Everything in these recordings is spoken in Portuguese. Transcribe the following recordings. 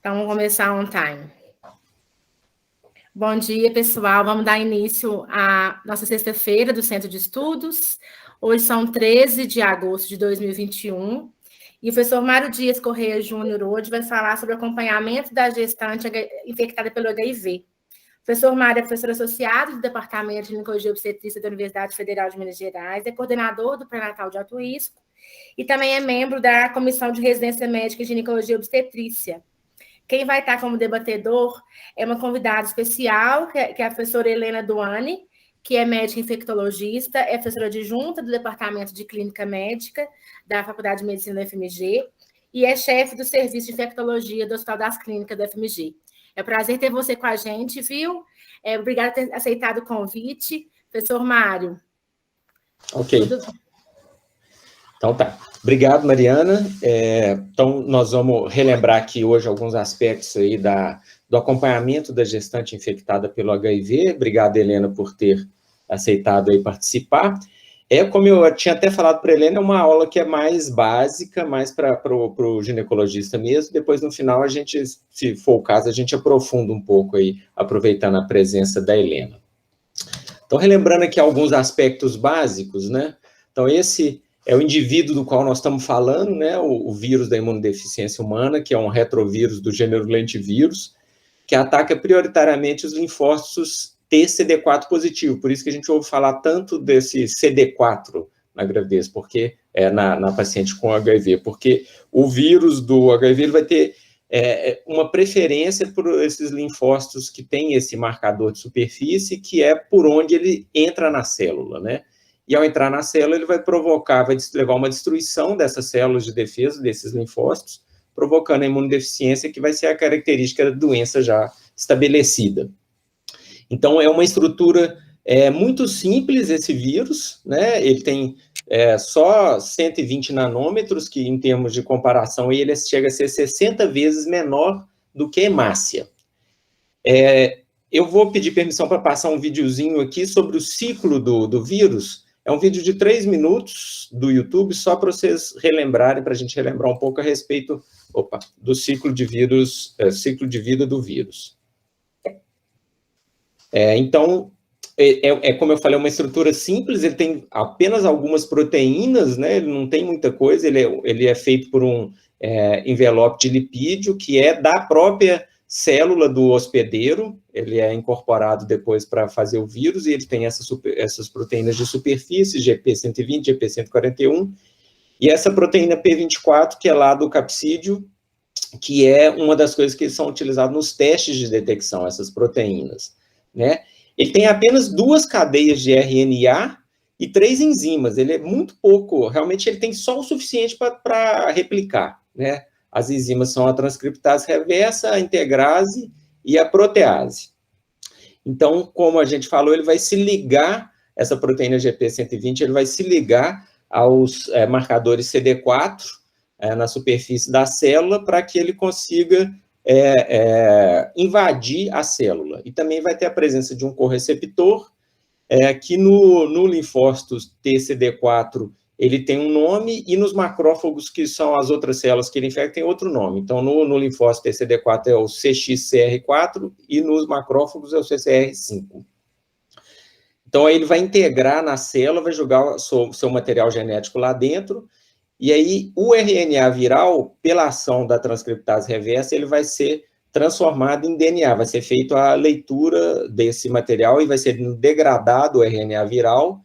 Então, vamos começar on time. Bom dia, pessoal. Vamos dar início à nossa sexta-feira do Centro de Estudos. Hoje são 13 de agosto de 2021. E o professor Mário Dias Correia Júnior hoje vai falar sobre o acompanhamento da gestante infectada pelo HIV. O professor Mário é professor associado do Departamento de Ginecologia e Obstetrícia da Universidade Federal de Minas Gerais, é coordenador do pré-natal de alto risco e também é membro da Comissão de Residência Médica em Ginecologia e Obstetrícia. Quem vai estar como debatedor é uma convidada especial, que é a professora Helena Duani, que é médica infectologista, é professora adjunta do Departamento de Clínica Médica da Faculdade de Medicina da FMG e é chefe do Serviço de Infectologia do Hospital das Clínicas da FMG. É um prazer ter você com a gente, viu? Obrigada por ter aceitado o convite. Professor Mário. Ok. Então tá. Obrigado, Mariana. Então, nós vamos relembrar aqui hoje alguns aspectos aí do acompanhamento da gestante infectada pelo HIV. Obrigado, Helena, por ter aceitado aí participar. Como eu tinha até falado para a Helena, é uma aula que é mais básica, mais para o ginecologista mesmo. Depois, no final, a gente, se for o caso, a gente aprofunda um pouco aí, aproveitando a presença da Helena. Então, relembrando aqui alguns aspectos básicos, né? Então, esse é o indivíduo do qual nós estamos falando, né? O vírus da imunodeficiência humana, que é um retrovírus do gênero lentivírus, que ataca prioritariamente os linfócitos T-CD4 positivo. Por isso que a gente ouve falar tanto desse CD4 na gravidez, porque na paciente com HIV, porque o vírus do HIV ele vai ter uma preferência por esses linfócitos que têm esse marcador de superfície, que é por onde ele entra na célula, né? E ao entrar na célula, ele vai levar uma destruição dessas células de defesa, desses linfócitos, provocando a imunodeficiência, que vai ser a característica da doença já estabelecida. Então, é uma estrutura muito simples, esse vírus, né? Ele tem só 120 nanômetros, que em termos de comparação, ele chega a ser 60 vezes menor do que a hemácia. Eu vou pedir permissão para passar um videozinho aqui sobre o ciclo do vírus. É um vídeo de 3 minutos do YouTube, só para vocês relembrarem, para a gente relembrar um pouco a respeito do ciclo de vírus, ciclo de vida do vírus. Então, como eu falei, é uma estrutura simples, ele tem apenas algumas proteínas, né? Ele não tem muita coisa, ele é feito por um envelope de lipídio, que é da própria célula do hospedeiro, ele é incorporado depois para fazer o vírus, e ele tem essas proteínas de superfície, GP120, GP141, e essa proteína P24, que é lá do capsídeo, que é uma das coisas que são utilizadas nos testes de detecção, essas proteínas, né? Ele tem apenas 2 cadeias de RNA e 3 enzimas, ele é muito pouco, realmente ele tem só o suficiente para replicar, né? As enzimas são a transcriptase reversa, a integrase e a protease. Então, como a gente falou, ele vai se ligar, essa proteína GP120, ele vai se ligar aos marcadores CD4 na superfície da célula para que ele consiga invadir a célula. E também vai ter a presença de um correceptor, que no linfócito TCD4 ele tem um nome, e nos macrófagos, que são as outras células que ele infecta, tem outro nome. Então, no linfócito TCD4 é o CXCR4, e nos macrófagos é o CCR5. Então, aí ele vai integrar na célula, vai jogar o seu material genético lá dentro, e aí o RNA viral, pela ação da transcriptase reversa, ele vai ser transformado em DNA, vai ser feita a leitura desse material e vai ser degradado o RNA viral,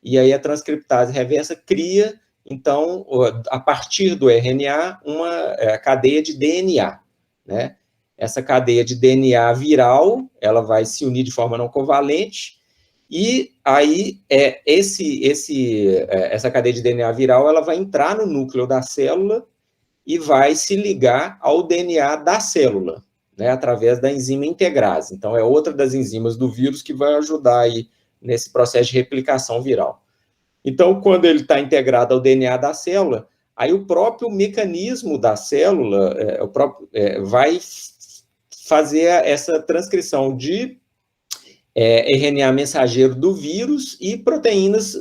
e aí a transcriptase reversa cria, então, a partir do RNA, uma cadeia de DNA, né? Essa cadeia de DNA viral, ela vai se unir de forma não covalente, e aí essa cadeia de DNA viral, ela vai entrar no núcleo da célula e vai se ligar ao DNA da célula, né, através da enzima integrase. Então, é outra das enzimas do vírus que vai ajudar aí nesse processo de replicação viral. Então, quando ele está integrado ao DNA da célula, aí o próprio mecanismo da célula vai fazer essa transcrição de RNA mensageiro do vírus e proteínas,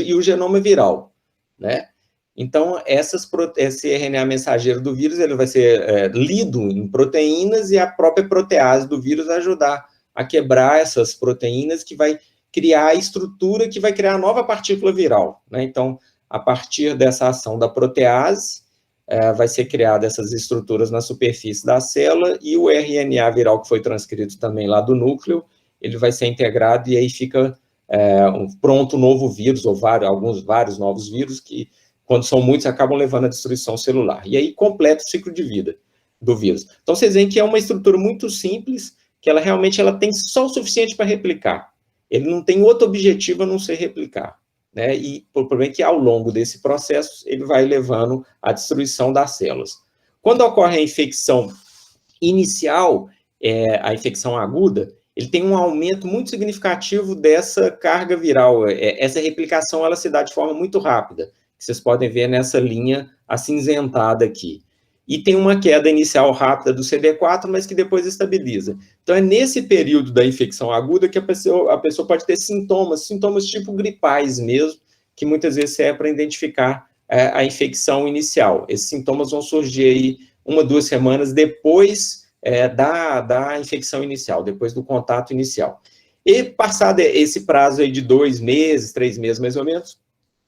e o genoma viral, né? Então, esse RNA mensageiro do vírus, ele vai ser lido em proteínas, e a própria protease do vírus vai ajudar a quebrar essas proteínas, que vai criar a estrutura que vai criar a nova partícula viral, né? Então, a partir dessa ação da protease, vai ser criada essas estruturas na superfície da célula, e o RNA viral que foi transcrito também lá do núcleo, ele vai ser integrado, e aí fica pronto um novo vírus, ou vários novos vírus, que, quando são muitos, acabam levando à destruição celular. E aí completa o ciclo de vida do vírus. Então, vocês veem que é uma estrutura muito simples, que ela realmente tem só o suficiente para replicar. Ele não tem outro objetivo a não ser replicar, né? E o problema é que, ao longo desse processo, ele vai levando à destruição das células. Quando ocorre a infecção inicial, a infecção aguda, ele tem um aumento muito significativo dessa carga viral. Essa replicação, ela se dá de forma muito rápida, que vocês podem ver nessa linha acinzentada aqui. E tem uma queda inicial rápida do CD4, mas que depois estabiliza. Então, é nesse período da infecção aguda que a pessoa pode ter sintomas tipo gripais mesmo, que muitas vezes serve para identificar a infecção inicial. Esses sintomas vão surgir aí 1 ou 2 semanas depois da infecção inicial, depois do contato inicial. E passado esse prazo aí de 2 meses, 3 meses mais ou menos,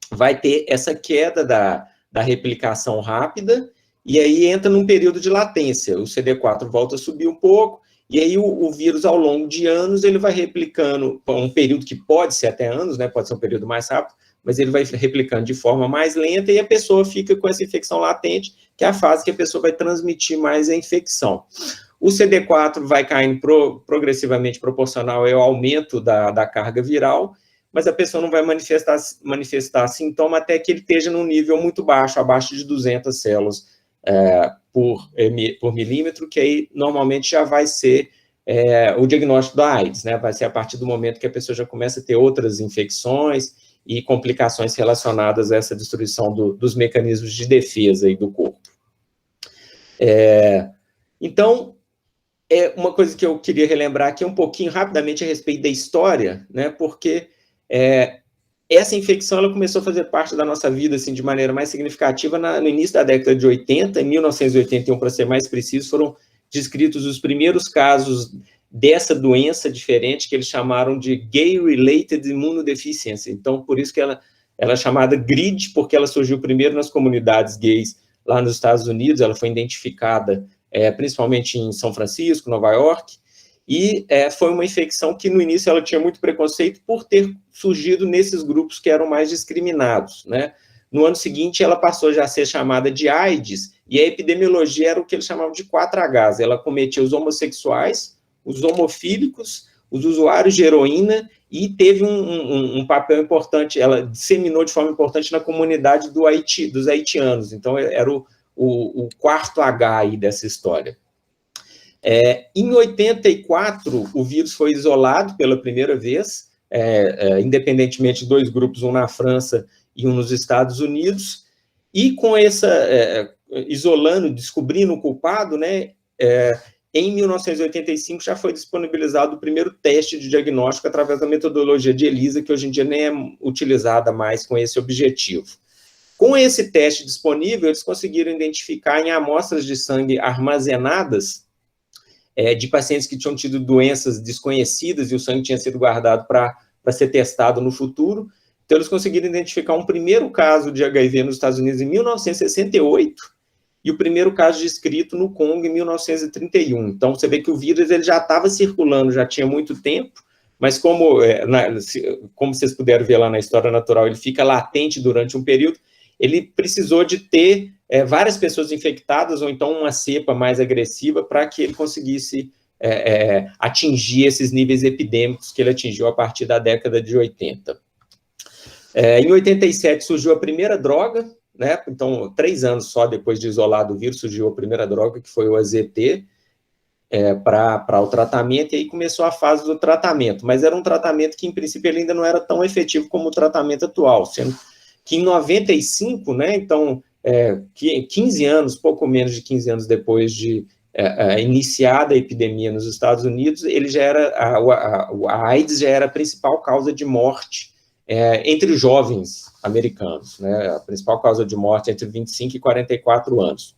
vai ter essa queda da replicação rápida, e aí entra num período de latência. O CD4 volta a subir um pouco, e aí o vírus, ao longo de anos, ele vai replicando, um período que pode ser até anos, né, pode ser um período mais rápido, mas ele vai replicando de forma mais lenta, e a pessoa fica com essa infecção latente, que é a fase que a pessoa vai transmitir mais a infecção. O CD4 vai caindo progressivamente proporcional ao aumento da carga viral, mas a pessoa não vai manifestar sintoma até que ele esteja num nível muito baixo, abaixo de 200 células por milímetro, que aí normalmente já vai ser o diagnóstico da AIDS, né? Vai ser a partir do momento que a pessoa já começa a ter outras infecções e complicações relacionadas a essa destruição dos mecanismos de defesa aí do corpo. Então, uma coisa que eu queria relembrar aqui um pouquinho rapidamente a respeito da história, né? Porque essa infecção, ela começou a fazer parte da nossa vida, assim, de maneira mais significativa no início da década de 80, em 1981, para ser mais preciso, foram descritos os primeiros casos dessa doença diferente, que eles chamaram de Gay-Related Immunodeficiency. Então, por isso que ela é chamada GRID, porque ela surgiu primeiro nas comunidades gays lá nos Estados Unidos, ela foi identificada principalmente em São Francisco, Nova York, e foi uma infecção que, no início, ela tinha muito preconceito por ter surgido nesses grupos que eram mais discriminados, né? No ano seguinte, ela passou já a ser chamada de AIDS, e a epidemiologia era o que eles chamavam de 4Hs. Ela cometia os homossexuais, os homofílicos, os usuários de heroína, e teve um papel importante, ela disseminou de forma importante na comunidade dos haitianos. Então, era o 4H aí dessa história. Em 84, o vírus foi isolado pela primeira vez, independentemente de 2 grupos, um na França e um nos Estados Unidos, e com descobrindo o culpado, né, em 1985 já foi disponibilizado o primeiro teste de diagnóstico através da metodologia de ELISA, que hoje em dia nem é utilizada mais com esse objetivo. Com esse teste disponível, eles conseguiram identificar em amostras de sangue armazenadas de pacientes que tinham tido doenças desconhecidas e o sangue tinha sido guardado para ser testado no futuro. Então, eles conseguiram identificar um primeiro caso de HIV nos Estados Unidos em 1968 e o primeiro caso descrito no Congo em 1931. Então, você vê que o vírus ele já estava circulando, já tinha muito tempo, mas como vocês puderam ver lá na história natural, ele fica latente durante um período, ele precisou de ter várias pessoas infectadas, ou então uma cepa mais agressiva, para que ele conseguisse atingir esses níveis epidêmicos que ele atingiu a partir da década de 80. Em 87 surgiu a primeira droga, né? Então, 3 anos só depois de isolado o vírus, surgiu a primeira droga, que foi o AZT, para o tratamento, e aí começou a fase do tratamento, mas era um tratamento que, em princípio, ele ainda não era tão efetivo como o tratamento atual, sendo que em 95, né, então, 15 anos, pouco menos de 15 anos depois de iniciada a epidemia nos Estados Unidos, ele já era, a AIDS já era a principal causa de morte entre jovens americanos, né? A principal causa de morte entre 25 e 44 anos.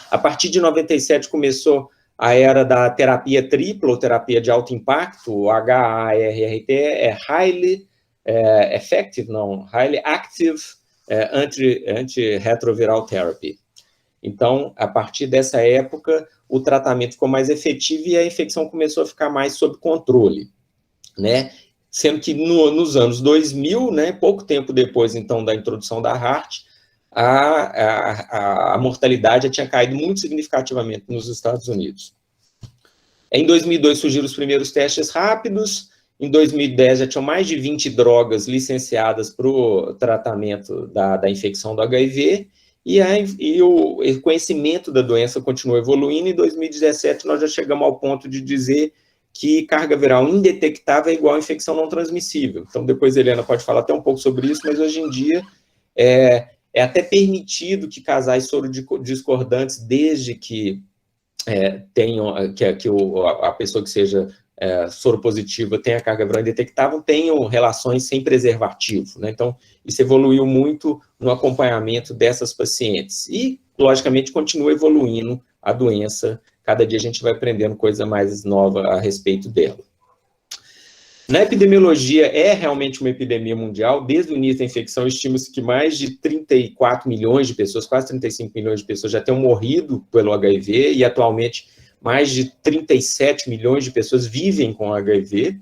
A partir de 97 começou a era da terapia tripla, ou terapia de alto impacto, o HARRT, Highly Effective, não, Highly Active Antiretroviral Therapy. Então, a partir dessa época, o tratamento ficou mais efetivo e a infecção começou a ficar mais sob controle, né? Sendo que nos anos 2000, né, pouco tempo depois, então, da introdução da HAART, a mortalidade já tinha caído muito significativamente nos Estados Unidos. Em 2002 surgiram os primeiros testes rápidos, em 2010 já tinham mais de 20 drogas licenciadas para o tratamento da infecção do HIV, e o conhecimento da doença continuou evoluindo. Em 2017 nós já chegamos ao ponto de dizer que carga viral indetectável é igual a infecção não transmissível. Então depois a Helena pode falar até um pouco sobre isso, mas hoje em dia é até permitido que casais sorodiscordantes, desde que tenham, que a pessoa que seja soropositiva tenha carga viral indetectável, tenham relações sem preservativo, né? Então, isso evoluiu muito no acompanhamento dessas pacientes. E, logicamente, continua evoluindo a doença. Cada dia a gente vai aprendendo coisa mais nova a respeito dela. Na epidemiologia, é realmente uma epidemia mundial. Desde o início da infecção, estima-se que mais de 34 milhões de pessoas, quase 35 milhões de pessoas já tenham morrido pelo HIV, e atualmente mais de 37 milhões de pessoas vivem com HIV,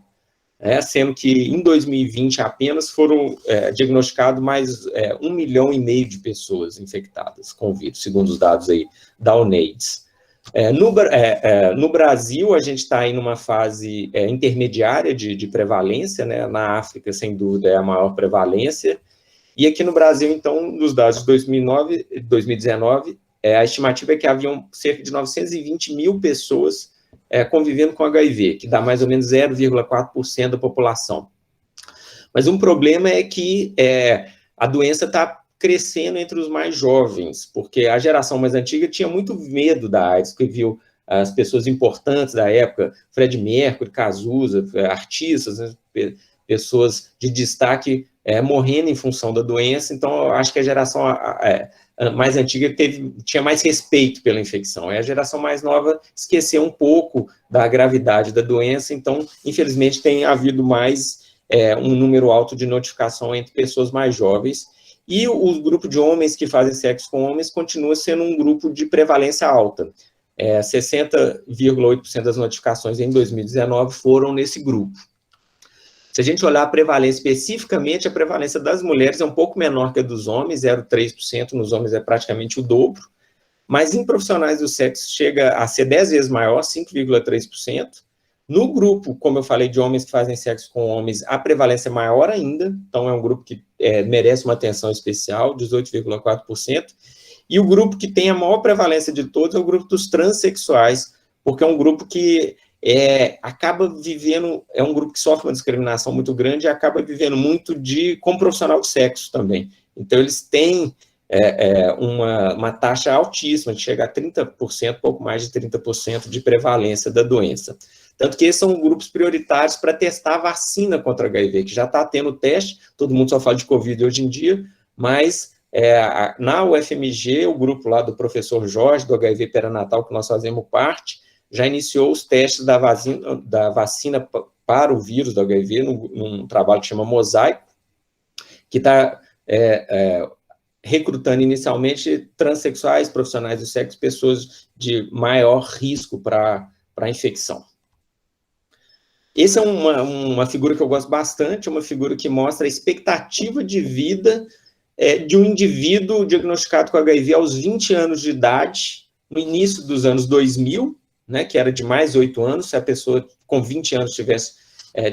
sendo que em 2020 apenas foram diagnosticados mais 1,5 milhão de pessoas infectadas com o vírus, segundo os dados aí da UNAIDS. No Brasil, a gente está em uma fase intermediária de prevalência, né? Na África, sem dúvida, é a maior prevalência, e aqui no Brasil, então, nos dados de 2019, a estimativa é que haviam cerca de 920 mil pessoas convivendo com HIV, que dá mais ou menos 0,4% da população. Mas um problema é que a doença está crescendo entre os mais jovens, porque a geração mais antiga tinha muito medo da AIDS, que viu as pessoas importantes da época, Fred Mercury, Cazuza, artistas, né, pessoas de destaque morrendo em função da doença. Então, eu acho que a geração mais antiga tinha mais respeito pela infecção. E a geração mais nova esqueceu um pouco da gravidade da doença. Então, infelizmente, tem havido mais um número alto de notificação entre pessoas mais jovens. E o grupo de homens que fazem sexo com homens continua sendo um grupo de prevalência alta. 60,8% das notificações em 2019 foram nesse grupo. Se a gente olhar a prevalência especificamente, a prevalência das mulheres é um pouco menor que a dos homens, 0,3%, nos homens é praticamente o dobro, mas em profissionais do sexo chega a ser 10 vezes maior, 5,3%. No grupo, como eu falei, de homens que fazem sexo com homens, a prevalência é maior ainda, então é um grupo que merece uma atenção especial, 18,4%. E o grupo que tem a maior prevalência de todos é o grupo dos transexuais, porque é um grupo que acaba vivendo, é um grupo que sofre uma discriminação muito grande e acaba vivendo muito como profissional de sexo também. Então, eles têm uma taxa altíssima, de chegar a 30%, pouco mais de 30% de prevalência da doença. Tanto que esses são grupos prioritários para testar a vacina contra HIV, que já está tendo teste, todo mundo só fala de Covid hoje em dia, mas na UFMG, o grupo lá do professor Jorge, do HIV perinatal, que nós fazemos parte, já iniciou os testes da vacina para o vírus do HIV, num trabalho que chama Mosaico, que está recrutando inicialmente transexuais, profissionais do sexo, pessoas de maior risco para a infecção. Essa é uma figura que eu gosto bastante, uma figura que mostra a expectativa de vida de um indivíduo diagnosticado com HIV aos 20 anos de idade, no início dos anos 2000, né, que era de mais 8 anos. Se a pessoa com 20 anos tivesse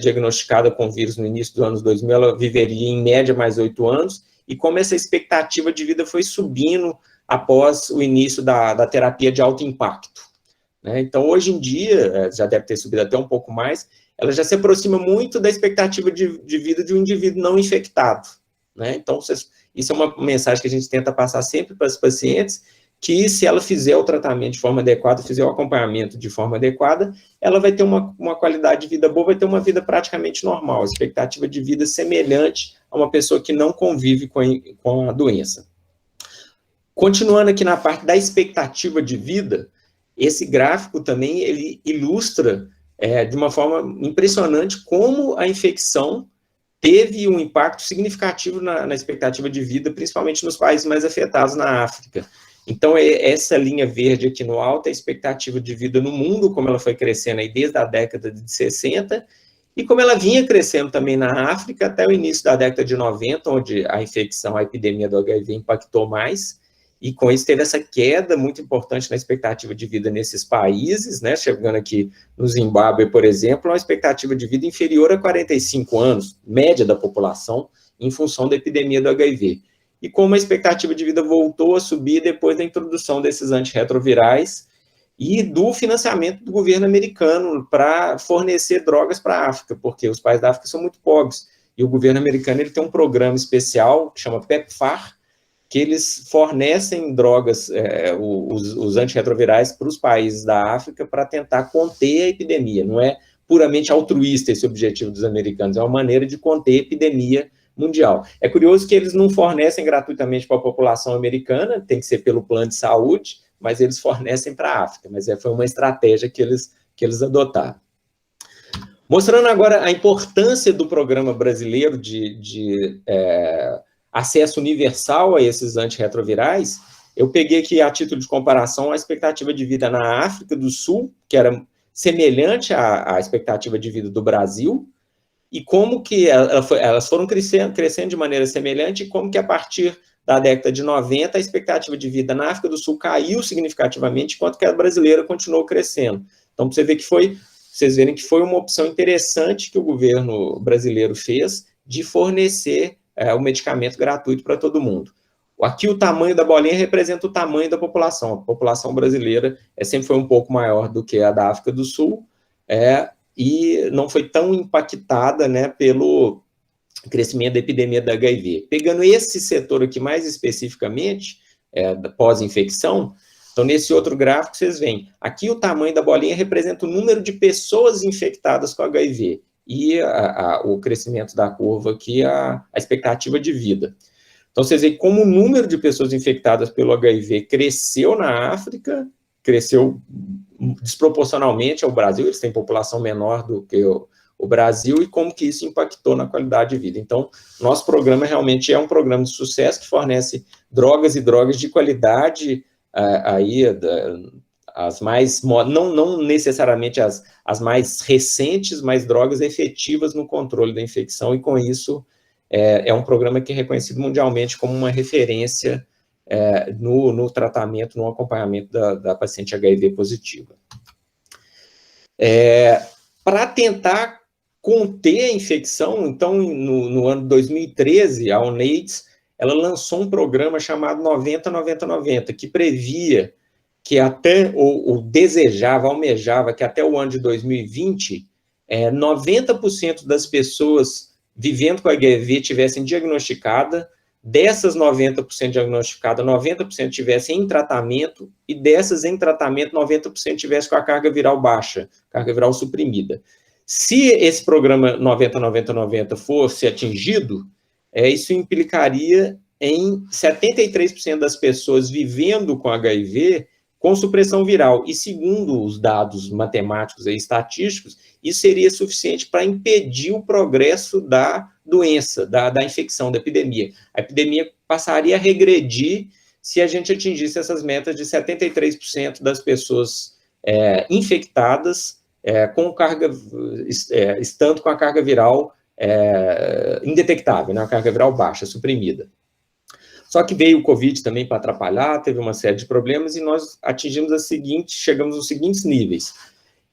diagnosticada com vírus no início dos anos 2000, ela viveria em média mais 8 anos, e como essa expectativa de vida foi subindo após o início da terapia de alto impacto, né? Então, hoje em dia, já deve ter subido até um pouco mais, ela já se aproxima muito da expectativa de vida de um indivíduo não infectado, né? Então, isso é uma mensagem que a gente tenta passar sempre para os pacientes, que se ela fizer o tratamento de forma adequada, fizer o acompanhamento de forma adequada, ela vai ter uma qualidade de vida boa, vai ter uma vida praticamente normal, expectativa de vida semelhante a uma pessoa que não convive com a doença. Continuando aqui na parte da expectativa de vida, esse gráfico também ele ilustra de uma forma impressionante como a infecção teve um impacto significativo na expectativa de vida, principalmente nos países mais afetados na África. Então, essa linha verde aqui no alto é a expectativa de vida no mundo, como ela foi crescendo aí desde a década de 60, e como ela vinha crescendo também na África até o início da década de 90, onde a infecção, a epidemia do HIV impactou mais, e com isso teve essa queda muito importante na expectativa de vida nesses países, né, chegando aqui no Zimbábue, por exemplo, uma expectativa de vida inferior a 45 anos, média da população, em função da epidemia do HIV. E como a expectativa de vida voltou a subir depois da introdução desses antirretrovirais e do financiamento do governo americano para fornecer drogas para a África, porque os países da África são muito pobres, e o governo americano ele tem um programa especial que chama PEPFAR, que eles fornecem drogas, os antirretrovirais, para os países da África para tentar conter a epidemia. Não é puramente altruísta esse objetivo dos americanos, é uma maneira de conter a epidemia mundial. É curioso que eles não fornecem gratuitamente para a população americana, tem que ser pelo plano de saúde, mas eles fornecem para a África, mas foi uma estratégia que eles adotaram. Mostrando agora a importância do programa brasileiro de acesso universal a esses antirretrovirais, eu peguei aqui, a título de comparação, a expectativa de vida na África do Sul, que era semelhante à expectativa de vida do Brasil, e como que elas foram crescendo de maneira semelhante, e como que a partir da década de 90, a expectativa de vida na África do Sul caiu significativamente, enquanto que a brasileira continuou crescendo. Então, para vocês verem que foi uma opção interessante que o governo brasileiro fez de fornecer o medicamento gratuito para todo mundo. Aqui o tamanho da bolinha representa o tamanho da população. A população brasileira sempre foi um pouco maior do que a da África do Sul, e não foi tão impactada, né, pelo crescimento da epidemia da HIV. Pegando esse setor aqui mais especificamente, da pós-infecção, então nesse outro gráfico vocês veem, aqui o tamanho da bolinha representa o número de pessoas infectadas com HIV, e o crescimento da curva aqui, a expectativa de vida. Então vocês veem como o número de pessoas infectadas pelo HIV cresceu na África, cresceu desproporcionalmente ao Brasil, eles têm população menor do que o Brasil, e como que isso impactou na qualidade de vida. Então, nosso programa realmente é um programa de sucesso que fornece drogas e drogas de qualidade, as mais, não necessariamente as mais recentes, mas drogas efetivas no controle da infecção, e com isso é um programa que é reconhecido mundialmente como uma referência no tratamento, no acompanhamento da paciente HIV positiva. Para tentar conter a infecção, então, no ano de 2013, a UNAIDS, ela lançou um programa chamado 90-90-90, que previa que até, ou desejava, almejava, que até o ano de 2020, 90% das pessoas vivendo com HIV tivessem diagnosticada. Dessas 90% diagnosticadas, 90% tivessem em tratamento, e dessas em tratamento, 90% tivessem com a carga viral baixa, carga viral suprimida. Se esse programa 90-90-90 fosse atingido, isso implicaria em 73% das pessoas vivendo com HIV com supressão viral, e segundo os dados matemáticos e estatísticos, isso seria suficiente para impedir o progresso da doença, da infecção, da epidemia. A epidemia passaria a regredir se a gente atingisse essas metas de 73% das pessoas infectadas estando com a carga viral indetectável, né, a carga viral baixa, suprimida. Só que veio o Covid também para atrapalhar, teve uma série de problemas, e nós chegamos aos seguintes níveis.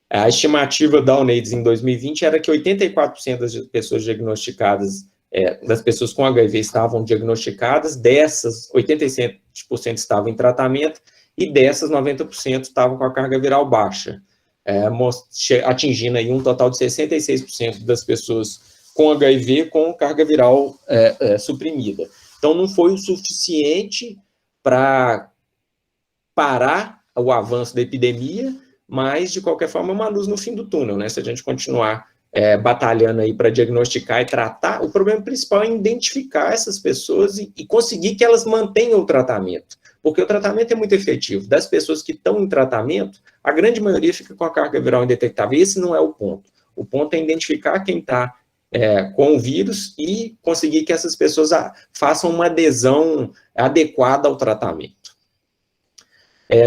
A estimativa da UNAIDS em 2020 era que 84% das pessoas diagnosticadas, das pessoas com HIV estavam diagnosticadas, dessas 87% estavam em tratamento, e dessas 90% estavam com a carga viral baixa, atingindo aí um total de 66% das pessoas com HIV com carga viral suprimida. Então, não foi o suficiente para parar o avanço da epidemia, mas, de qualquer forma, é uma luz no fim do túnel, né? Se a gente continuar batalhando aí para diagnosticar e tratar, o problema principal é identificar essas pessoas e conseguir que elas mantenham o tratamento, porque o tratamento é muito efetivo. Das pessoas que estão em tratamento, a grande maioria fica com a carga viral indetectável. Esse não é o ponto. O ponto é identificar quem está com o vírus e conseguir que essas pessoas façam uma adesão adequada ao tratamento.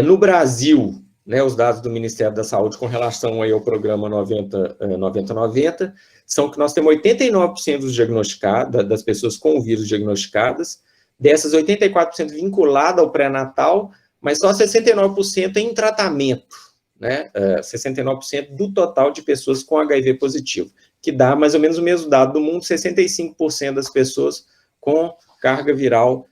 No Brasil, né, os dados do Ministério da Saúde com relação aí ao programa 90-90 são que nós temos 89% dos diagnosticados, das pessoas com o vírus diagnosticadas, dessas 84% vinculadas ao pré-natal, mas só 69% em tratamento, né, 69% do total de pessoas com HIV positivo, que dá mais ou menos o mesmo dado do mundo, 65% das pessoas com carga viral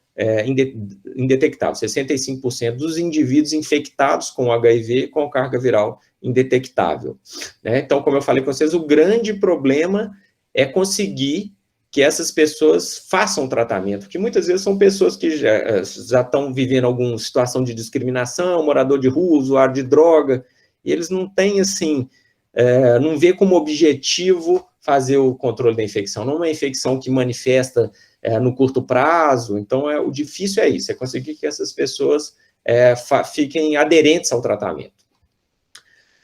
indetectável, 65% dos indivíduos infectados com HIV com carga viral indetectável, né? Então, como eu falei com vocês, o grande problema é conseguir que essas pessoas façam tratamento, porque muitas vezes são pessoas que já estão vivendo alguma situação de discriminação, morador de rua, usuário de droga, e eles não têm, assim, não vê como objetivo fazer o controle da infecção, não é uma infecção que manifesta no curto prazo. Então, o difícil é isso, é conseguir que essas pessoas fiquem aderentes ao tratamento.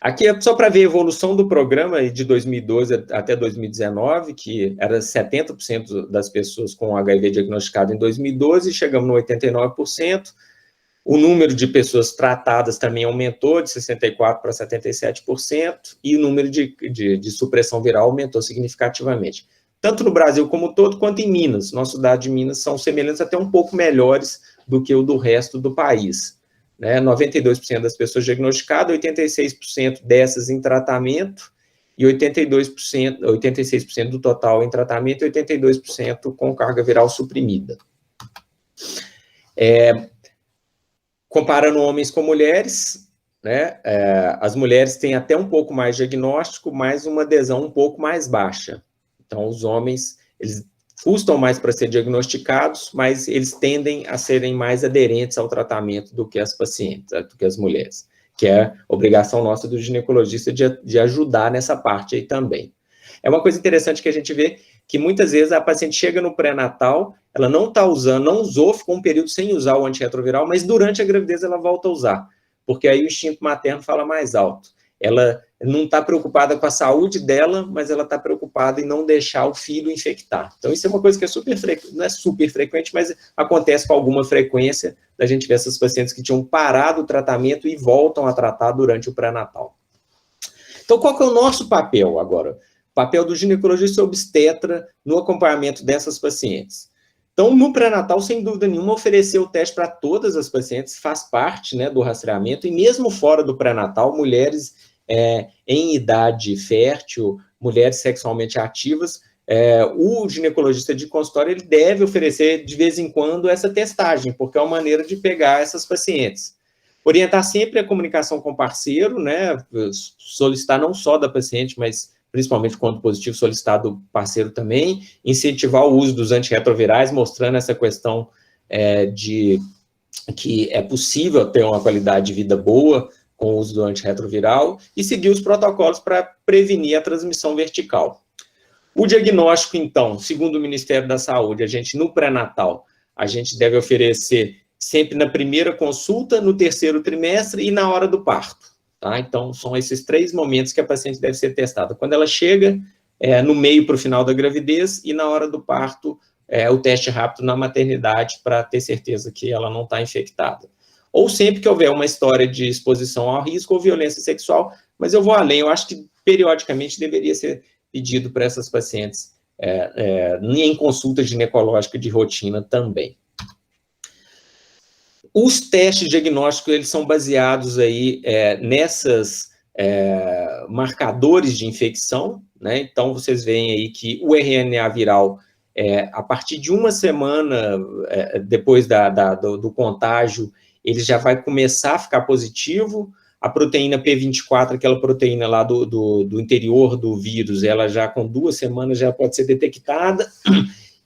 Aqui é só para ver a evolução do programa de 2012 até 2019, que era 70% das pessoas com HIV diagnosticado em 2012, chegamos no 89%, o número de pessoas tratadas também aumentou de 64% para 77%, e o número de supressão viral aumentou significativamente. Tanto no Brasil como todo, quanto em Minas. Nossos dados de Minas são semelhantes, até um pouco melhores do que o do resto do país, né? 92% das pessoas diagnosticadas, 86% dessas em tratamento, e 86% do total em tratamento, e 82% com carga viral suprimida. Comparando homens com mulheres, né, as mulheres têm até um pouco mais de diagnóstico, mas uma adesão um pouco mais baixa. Então, os homens, eles custam mais para ser diagnosticados, mas eles tendem a serem mais aderentes ao tratamento do que as pacientes, do que as mulheres, que é obrigação nossa do ginecologista de ajudar nessa parte aí também. É uma coisa interessante que a gente vê que muitas vezes a paciente chega no pré-natal, ela não usou, ficou um período sem usar o antirretroviral, mas durante a gravidez ela volta a usar, porque aí o instinto materno fala mais alto. Ela não está preocupada com a saúde dela, mas ela está preocupada em não deixar o filho infectar. Então, isso é uma coisa que é super frequente, não é super frequente, mas acontece com alguma frequência, da gente ver essas pacientes que tinham parado o tratamento e voltam a tratar durante o pré-natal. Então, qual que é o nosso papel agora? O papel do ginecologista obstetra no acompanhamento dessas pacientes. Então, no pré-natal, sem dúvida nenhuma, oferecer o teste para todas as pacientes faz parte, né, do rastreamento, e mesmo fora do pré-natal, mulheres em idade fértil, mulheres sexualmente ativas, o ginecologista de consultório ele deve oferecer de vez em quando essa testagem, porque é uma maneira de pegar essas pacientes. Orientar sempre a comunicação com o parceiro, né, solicitar não só da paciente, mas principalmente quando positivo, solicitar do parceiro também, incentivar o uso dos antirretrovirais, mostrando essa questão de que é possível ter uma qualidade de vida boa com o uso do antirretroviral, e seguir os protocolos para prevenir a transmissão vertical. O diagnóstico, então, segundo o Ministério da Saúde, a gente, no pré-natal, a gente deve oferecer sempre na primeira consulta, no terceiro trimestre e na hora do parto, tá? Então, são esses 3 momentos que a paciente deve ser testada. Quando ela chega, no meio para o final da gravidez, e na hora do parto, o teste rápido na maternidade, para ter certeza que ela não está infectada. Ou sempre que houver uma história de exposição ao risco ou violência sexual, mas eu vou além, eu acho que periodicamente deveria ser pedido para essas pacientes em consulta ginecológica de rotina também. Os testes diagnósticos, eles são baseados aí nessas marcadores de infecção, né? Então, vocês veem aí que o RNA viral, a partir de uma semana depois do contágio, ele já vai começar a ficar positivo. A proteína P24, aquela proteína lá do interior do vírus, ela já com 2 semanas já pode ser detectada.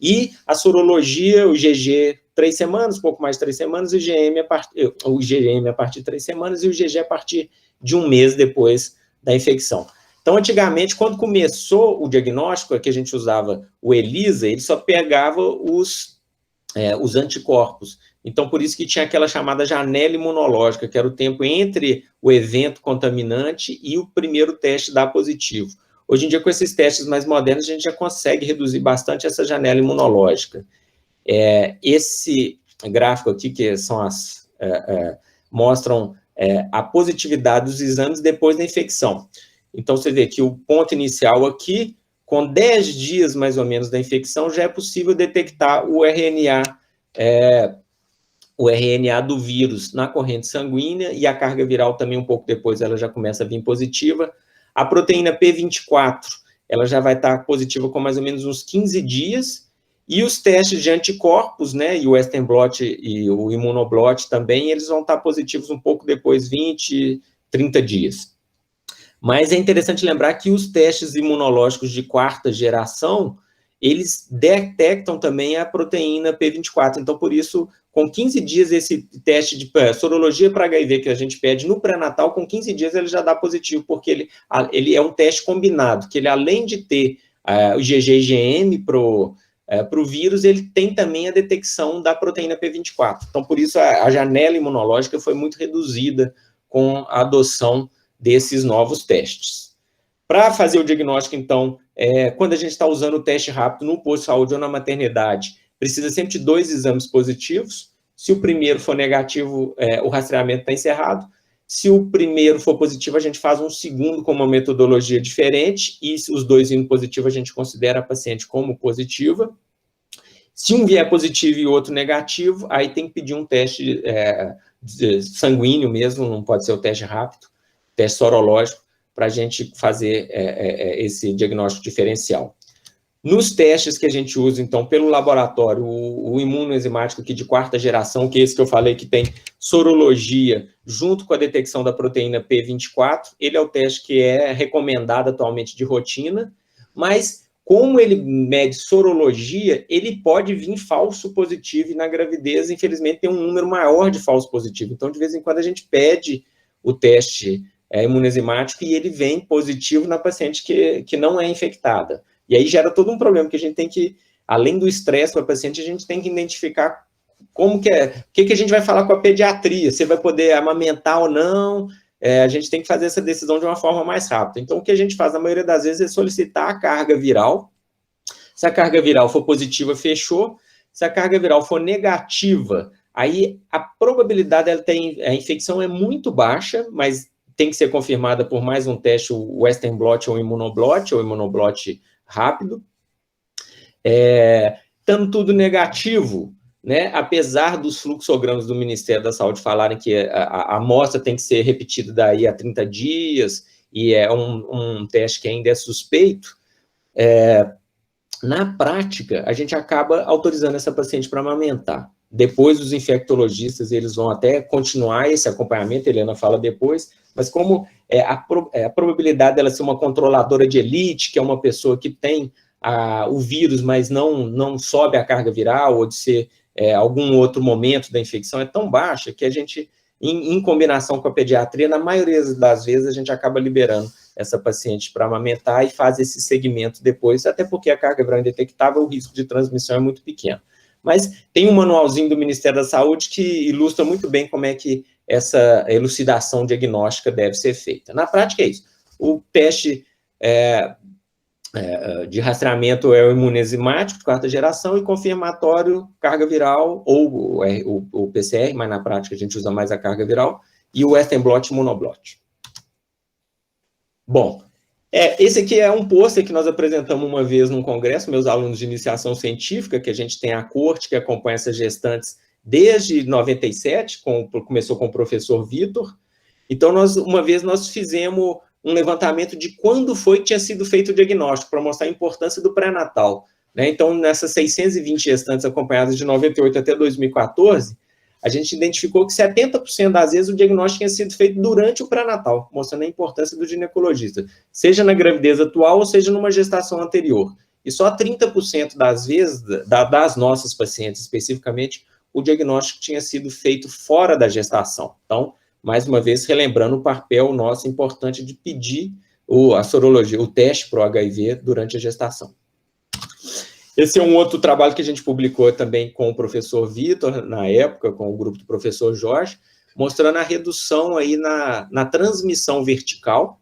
E a sorologia, o IgG 3 semanas, pouco mais de 3 semanas, o IgM a partir de 3 semanas e o IgG a partir de 1 mês depois da infecção. Então, antigamente, quando começou o diagnóstico, que a gente usava o ELISA, ele só pegava os anticorpos. Então, por isso que tinha aquela chamada janela imunológica, que era o tempo entre o evento contaminante e o primeiro teste dar positivo. Hoje em dia, com esses testes mais modernos, a gente já consegue reduzir bastante essa janela imunológica. Esse gráfico aqui, que são mostram a positividade dos exames depois da infecção. Então, você vê que o ponto inicial aqui, com 10 dias mais ou menos da infecção, já é possível detectar o RNA do vírus na corrente sanguínea, e a carga viral também um pouco depois ela já começa a vir positiva. A proteína P24, ela já vai estar positiva com mais ou menos uns 15 dias, e os testes de anticorpos, né, e o Western blot e o imunoblot também, eles vão estar positivos um pouco depois, 20, 30 dias. Mas é interessante lembrar que os testes imunológicos de 4ª geração, eles detectam também a proteína P24. Então, por isso, com 15 dias, esse teste de sorologia para HIV que a gente pede no pré-natal, com 15 dias ele já dá positivo, porque ele é um teste combinado, que ele, além de ter o IgG e IgM para o vírus, ele tem também a detecção da proteína P24. Então, por isso, a janela imunológica foi muito reduzida com a adoção desses novos testes. Para fazer o diagnóstico, então, quando a gente está usando o teste rápido no posto de saúde ou na maternidade, precisa sempre de 2 exames positivos. Se o primeiro for negativo, o rastreamento está encerrado. Se o primeiro for positivo, a gente faz um segundo com uma metodologia diferente, e se os 2 indo positivo, a gente considera a paciente como positiva. Se um vier positivo e o outro negativo, aí tem que pedir um teste sanguíneo mesmo, não pode ser o teste rápido, teste sorológico, para a gente fazer esse diagnóstico diferencial. Nos testes que a gente usa, então, pelo laboratório, o imunoenzimático aqui de 4ª geração, que é esse que eu falei que tem sorologia, junto com a detecção da proteína P24, ele é o teste que é recomendado atualmente de rotina, mas como ele mede sorologia, ele pode vir falso positivo, e na gravidez, infelizmente, tem um número maior de falso positivo. Então, de vez em quando, a gente pede o teste imunoenzimático e ele vem positivo na paciente que não é infectada. E aí gera todo um problema, que a gente tem que, além do estresse para a paciente, a gente tem que identificar como que é, o que a gente vai falar com a pediatria, se vai poder amamentar ou não, a gente tem que fazer essa decisão de uma forma mais rápida. Então, o que a gente faz, na maioria das vezes, é solicitar a carga viral. Se a carga viral for positiva, fechou. Se a carga viral for negativa, aí a probabilidade dela ter a infecção é muito baixa, mas tem que ser confirmada por mais um teste, o Western blot ou imunoblot rápido. Estando tudo negativo, né, apesar dos fluxogramas do Ministério da Saúde falarem que a amostra tem que ser repetida daí a 30 dias, e é um teste que ainda é suspeito, na prática, a gente acaba autorizando essa paciente para amamentar. Depois, os infectologistas, eles vão até continuar esse acompanhamento, a Helena fala depois, mas como a probabilidade dela ser uma controladora de elite, que é uma pessoa que tem o vírus, mas não sobe a carga viral, ou de ser algum outro momento da infecção, é tão baixa que a gente, em combinação com a pediatria, na maioria das vezes, a gente acaba liberando essa paciente para amamentar e faz esse segmento depois, até porque a carga viral indetectável, o risco de transmissão é muito pequeno. Mas tem um manualzinho do Ministério da Saúde que ilustra muito bem como é que essa elucidação diagnóstica deve ser feita. Na prática é isso. O teste de rastreamento é o imunoenzimático de 4ª geração e confirmatório carga viral, ou o PCR, mas na prática a gente usa mais a carga viral, e o Western blot imunoblot. Bom, esse aqui é um pôster que nós apresentamos uma vez num congresso, meus alunos de iniciação científica, que a gente tem a corte que acompanha essas gestantes desde 97, começou com o professor Vitor. Então, uma vez nós fizemos um levantamento de quando foi que tinha sido feito o diagnóstico, para mostrar a importância do pré-natal, né? Então, nessas 620 gestantes acompanhadas de 98 até 2014, a gente identificou que 70% das vezes o diagnóstico tinha sido feito durante o pré-natal, mostrando a importância do ginecologista, seja na gravidez atual ou seja numa gestação anterior. E só 30% das vezes, das nossas pacientes especificamente, o diagnóstico tinha sido feito fora da gestação. Então, mais uma vez, relembrando o papel nosso importante de pedir a sorologia, o teste para o HIV durante a gestação. Esse é um outro trabalho que a gente publicou também com o professor Vitor, na época, com o grupo do professor Jorge, mostrando a redução aí na transmissão vertical.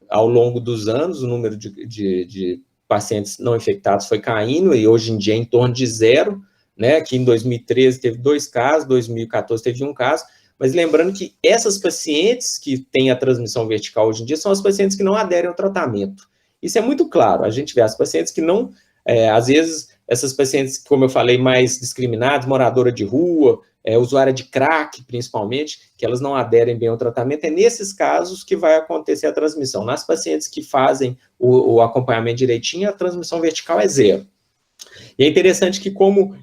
Ao longo dos anos, o número de pacientes não infectados foi caindo, e hoje em dia é em torno de 0, né? Que em 2013 teve 2 casos, 2014 teve 1 caso, mas lembrando que essas pacientes que têm a transmissão vertical hoje em dia são as pacientes que não aderem ao tratamento. Isso é muito claro, a gente vê as pacientes que não, às vezes, essas pacientes, como eu falei, mais discriminadas, moradora de rua, usuária de crack, principalmente, que elas não aderem bem ao tratamento, é nesses casos que vai acontecer a transmissão. Nas pacientes que fazem o acompanhamento direitinho, a transmissão vertical é 0. E é interessante que, como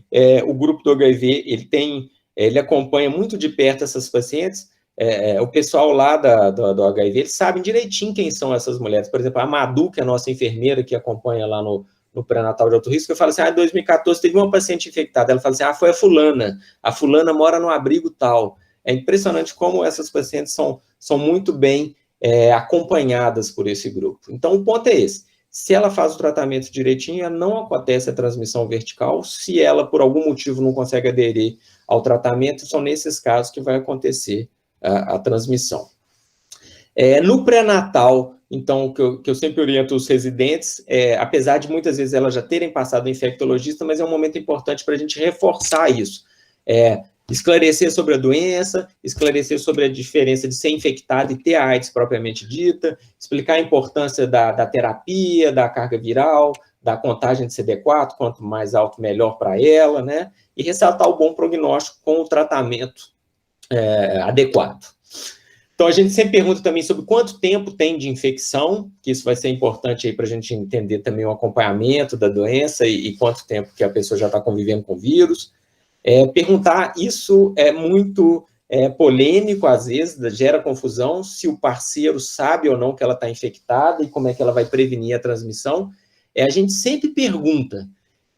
o grupo do HIV, ele acompanha muito de perto essas pacientes, o pessoal lá do HIV, eles sabem direitinho quem são essas mulheres. Por exemplo, a Madu, que é a nossa enfermeira que acompanha lá no pré-natal de alto risco, eu falo assim, em 2014 teve uma paciente infectada, ela fala assim, foi a fulana mora no abrigo tal. É impressionante como essas pacientes são muito bem acompanhadas por esse grupo. Então, o ponto é esse, se ela faz o tratamento direitinho, não acontece a transmissão vertical, se ela, por algum motivo, não consegue aderir ao tratamento, são nesses casos que vai acontecer a transmissão. No pré-natal, então, que eu sempre oriento os residentes, apesar de muitas vezes elas já terem passado o infectologista, mas é um momento importante para a gente reforçar isso. Esclarecer sobre a doença, esclarecer sobre a diferença de ser infectado e ter a AIDS propriamente dita, explicar a importância da terapia, da carga viral, da contagem de CD4, quanto mais alto, melhor para ela, né? E ressaltar o bom prognóstico com o tratamento adequado. Então, a gente sempre pergunta também sobre quanto tempo tem de infecção, que isso vai ser importante aí para a gente entender também o acompanhamento da doença e quanto tempo que a pessoa já está convivendo com o vírus. Perguntar, isso é muito polêmico, às vezes, gera confusão, se o parceiro sabe ou não que ela está infectada e como é que ela vai prevenir a transmissão. A gente sempre pergunta.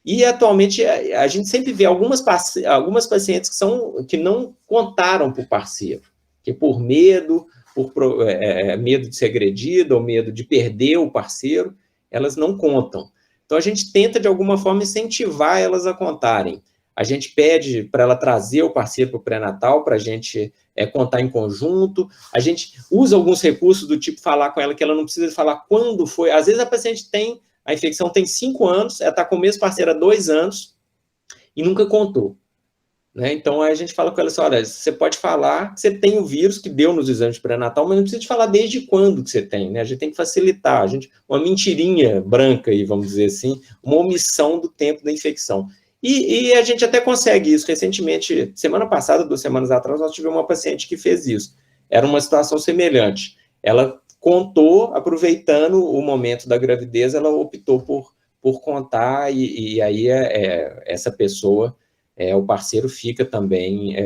E, atualmente, a gente sempre vê algumas pacientes que não contaram para o parceiro, que por medo, medo de ser agredida ou medo de perder o parceiro, elas não contam. Então, a gente tenta, de alguma forma, incentivar elas a contarem. A gente pede para ela trazer o parceiro para o pré-natal, para a gente contar em conjunto. A gente usa alguns recursos do tipo falar com ela que ela não precisa falar quando foi. Às vezes, a paciente a infecção tem 5 anos, ela está com o mesmo parceiro há 2 anos e nunca contou. Né? Então, a gente fala com ela assim, olha, você pode falar que você tem o vírus que deu nos exames de pré-natal, mas não precisa de falar desde quando que você tem, né? A gente tem que facilitar, uma mentirinha branca, aí, vamos dizer assim, uma omissão do tempo da infecção. E a gente até consegue isso. Recentemente, semana passada, 2 semanas atrás, nós tivemos uma paciente que fez isso. Era uma situação semelhante. Ela contou, aproveitando o momento da gravidez, ela optou por contar, e aí essa pessoa... o parceiro fica também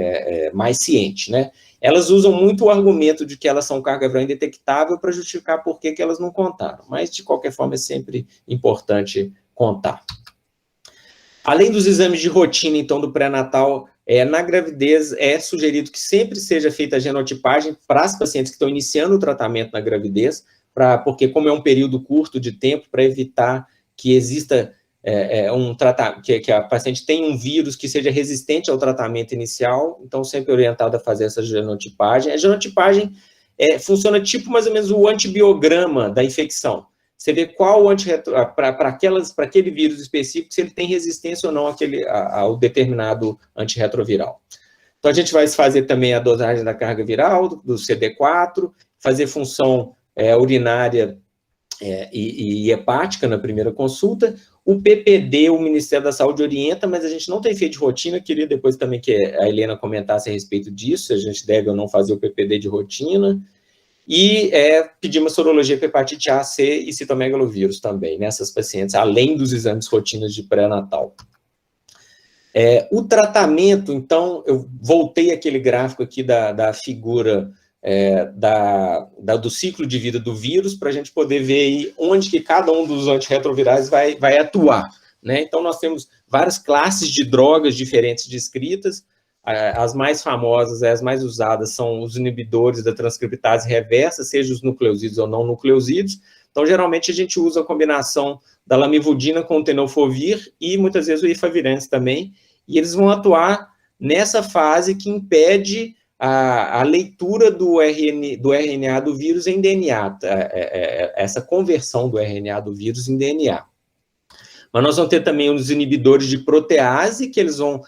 mais ciente, né? Elas usam muito o argumento de que elas são carga viral indetectável para justificar por que elas não contaram, mas, de qualquer forma, é sempre importante contar. Além dos exames de rotina, então, do pré-natal, na gravidez é sugerido que sempre seja feita a genotipagem para as pacientes que estão iniciando o tratamento na gravidez, porque, como é um período curto de tempo, para evitar que exista... que a paciente tenha um vírus que seja resistente ao tratamento inicial, então sempre orientado a fazer essa genotipagem. A genotipagem funciona tipo mais ou menos o antibiograma da infecção. Você vê qual para aquele vírus específico, se ele tem resistência ou não ao determinado antirretroviral. Então, a gente vai fazer também a dosagem da carga viral, do CD4, fazer função urinária e hepática na primeira consulta. O PPD, o Ministério da Saúde orienta, mas a gente não tem feito de rotina. Queria depois também que a Helena comentasse a respeito disso, se a gente deve ou não fazer o PPD de rotina. E pedir uma sorologia para hepatite A, C e citomegalovírus também, nessas pacientes, além dos exames rotinas de pré-natal. O tratamento, então, eu voltei aquele gráfico aqui da figura do ciclo de vida do vírus, para a gente poder ver aí onde que cada um dos antirretrovirais vai atuar, né? Então, nós temos várias classes de drogas diferentes descritas. As mais famosas, as mais usadas, são os inibidores da transcriptase reversa, seja os nucleosídeos ou não nucleosídeos. Então, geralmente, a gente usa a combinação da lamivudina com o tenofovir e, muitas vezes, o ifavirenz também, e eles vão atuar nessa fase que impede a leitura do RNA do vírus em DNA, essa conversão do RNA do vírus em DNA. Mas nós vamos ter também os inibidores de protease, que eles vão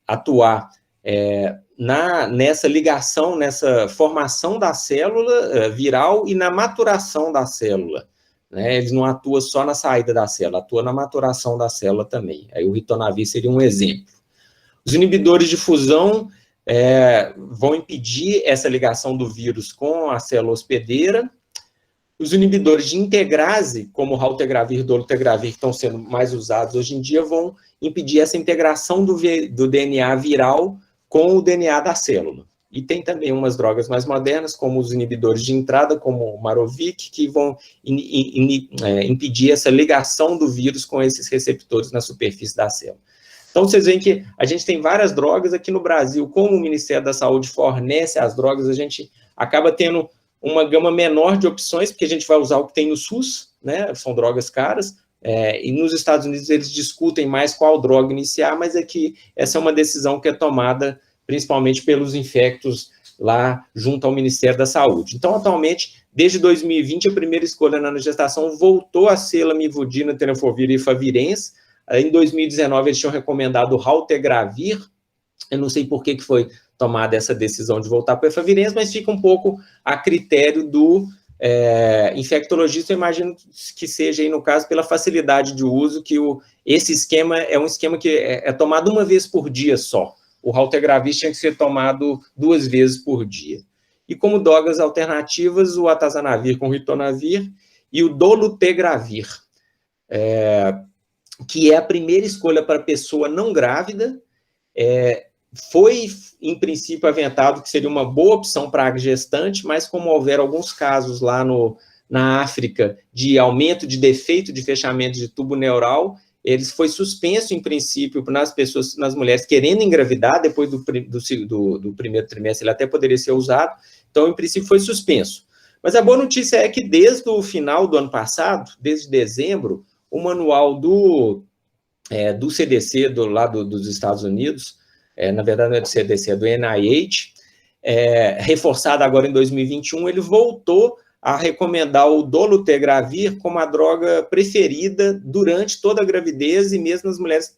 atuar nessa ligação, nessa formação da célula viral e na maturação da célula. Né? Eles não atuam só na saída da célula, atuam na maturação da célula também. Aí o ritonavir seria um exemplo. Os inibidores de fusão vão impedir essa ligação do vírus com a célula hospedeira. Os inibidores de integrase, como o raltegravir e dolutegravir, que estão sendo mais usados hoje em dia, vão impedir essa integração do DNA viral com o DNA da célula. E tem também umas drogas mais modernas, como os inibidores de entrada, como o Marovic, que vão impedir essa ligação do vírus com esses receptores na superfície da célula. Então, vocês veem que a gente tem várias drogas aqui no Brasil, como o Ministério da Saúde fornece as drogas, a gente acaba tendo uma gama menor de opções, porque a gente vai usar o que tem no SUS, né? São drogas caras, e nos Estados Unidos eles discutem mais qual droga iniciar, mas é que essa é uma decisão que é tomada principalmente pelos infectos lá junto ao Ministério da Saúde. Então, atualmente, desde 2020, a primeira escolha na gestação voltou a ser lamivudina, tenofovir e ifavirenz. Em 2019, eles tinham recomendado o raltegravir. Eu não sei por que foi tomada essa decisão de voltar para o ifavirenz, mas fica um pouco a critério do infectologista. Eu imagino que seja, aí, no caso, pela facilidade de uso, que esse esquema é um esquema que é tomado uma vez por dia só. O raltegravir tinha que ser tomado 2 vezes por dia. E como drogas alternativas, o atazanavir com ritonavir e o dolutegravir, que é a primeira escolha para pessoa não grávida, foi, em princípio, aventado que seria uma boa opção para a gestante, mas como houver alguns casos lá na África de aumento de defeito de fechamento de tubo neural, eles foi suspenso, em princípio, nas pessoas, nas mulheres querendo engravidar, depois do primeiro trimestre, ele até poderia ser usado, então, em princípio, foi suspenso. Mas a boa notícia é que, desde o final do ano passado, desde dezembro, o manual do CDC, lá dos Estados Unidos, na verdade não é do CDC, é do NIH, reforçado agora em 2021, ele voltou a recomendar o dolutegravir como a droga preferida durante toda a gravidez e mesmo nas mulheres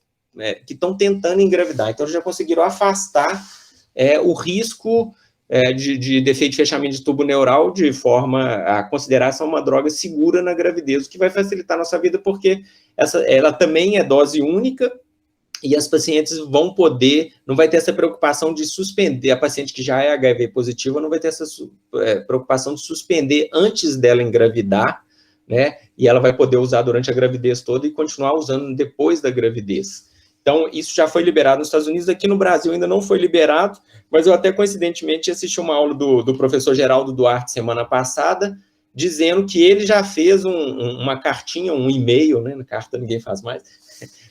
que estão tentando engravidar. Então, já conseguiram afastar o risco de defeito de fechamento de tubo neural de forma a considerar essa uma droga segura na gravidez, o que vai facilitar a nossa vida, porque ela também é dose única e as pacientes vão poder, não vai ter essa preocupação de suspender, a paciente que já é HIV positiva não vai ter essa preocupação de suspender antes dela engravidar, né, e ela vai poder usar durante a gravidez toda e continuar usando depois da gravidez. Então, isso já foi liberado nos Estados Unidos, aqui no Brasil ainda não foi liberado, mas eu até coincidentemente assisti uma aula do professor Geraldo Duarte semana passada, dizendo que ele já fez uma cartinha, um e-mail, né, na carta ninguém faz mais,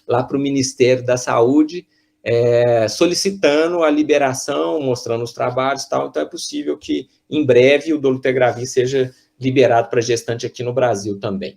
lá para o Ministério da Saúde, solicitando a liberação, mostrando os trabalhos e tal. Então, é possível que, em breve, o dolutegravir seja liberado para gestante aqui no Brasil também.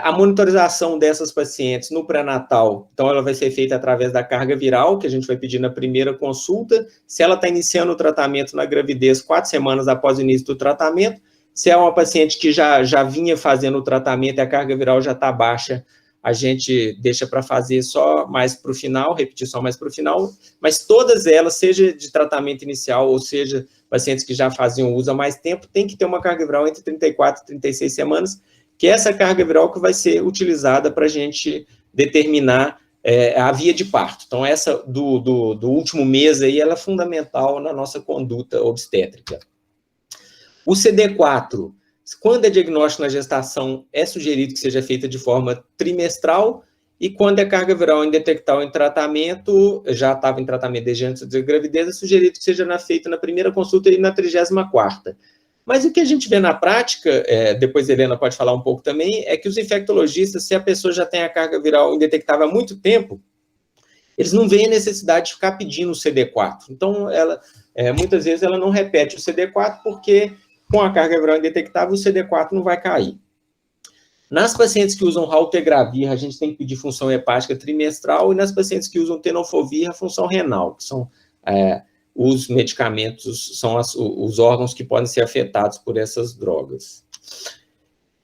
A monitorização dessas pacientes no pré-natal, então, ela vai ser feita através da carga viral, que a gente vai pedir na primeira consulta. Se ela está iniciando o tratamento na gravidez 4 semanas após o início do tratamento, se é uma paciente que já vinha fazendo o tratamento e a carga viral já está baixa, a gente deixa para fazer só mais para o final, repetir só mais para o final, mas todas elas, seja de tratamento inicial, ou seja, pacientes que já faziam uso há mais tempo, tem que ter uma carga viral entre 34 e 36 semanas, que é essa carga viral que vai ser utilizada para a gente determinar a via de parto. Então, essa do último mês aí, ela é fundamental na nossa conduta obstétrica. O CD4, quando é diagnóstico na gestação, é sugerido que seja feita de forma trimestral, e quando é carga viral indetectável em tratamento, já estava em tratamento desde antes da gravidez, é sugerido que seja feita na primeira consulta e na 34ª. Mas o que a gente vê na prática, depois a Helena pode falar um pouco também, é que os infectologistas, se a pessoa já tem a carga viral indetectável há muito tempo, eles não veem a necessidade de ficar pedindo o CD4. Então, muitas vezes ela não repete o CD4 porque com a carga viral indetectável o CD4 não vai cair. Nas pacientes que usam raltegravir, a gente tem que pedir função hepática trimestral, e nas pacientes que usam tenofovir, a função renal, que são os medicamentos, são os órgãos que podem ser afetados por essas drogas.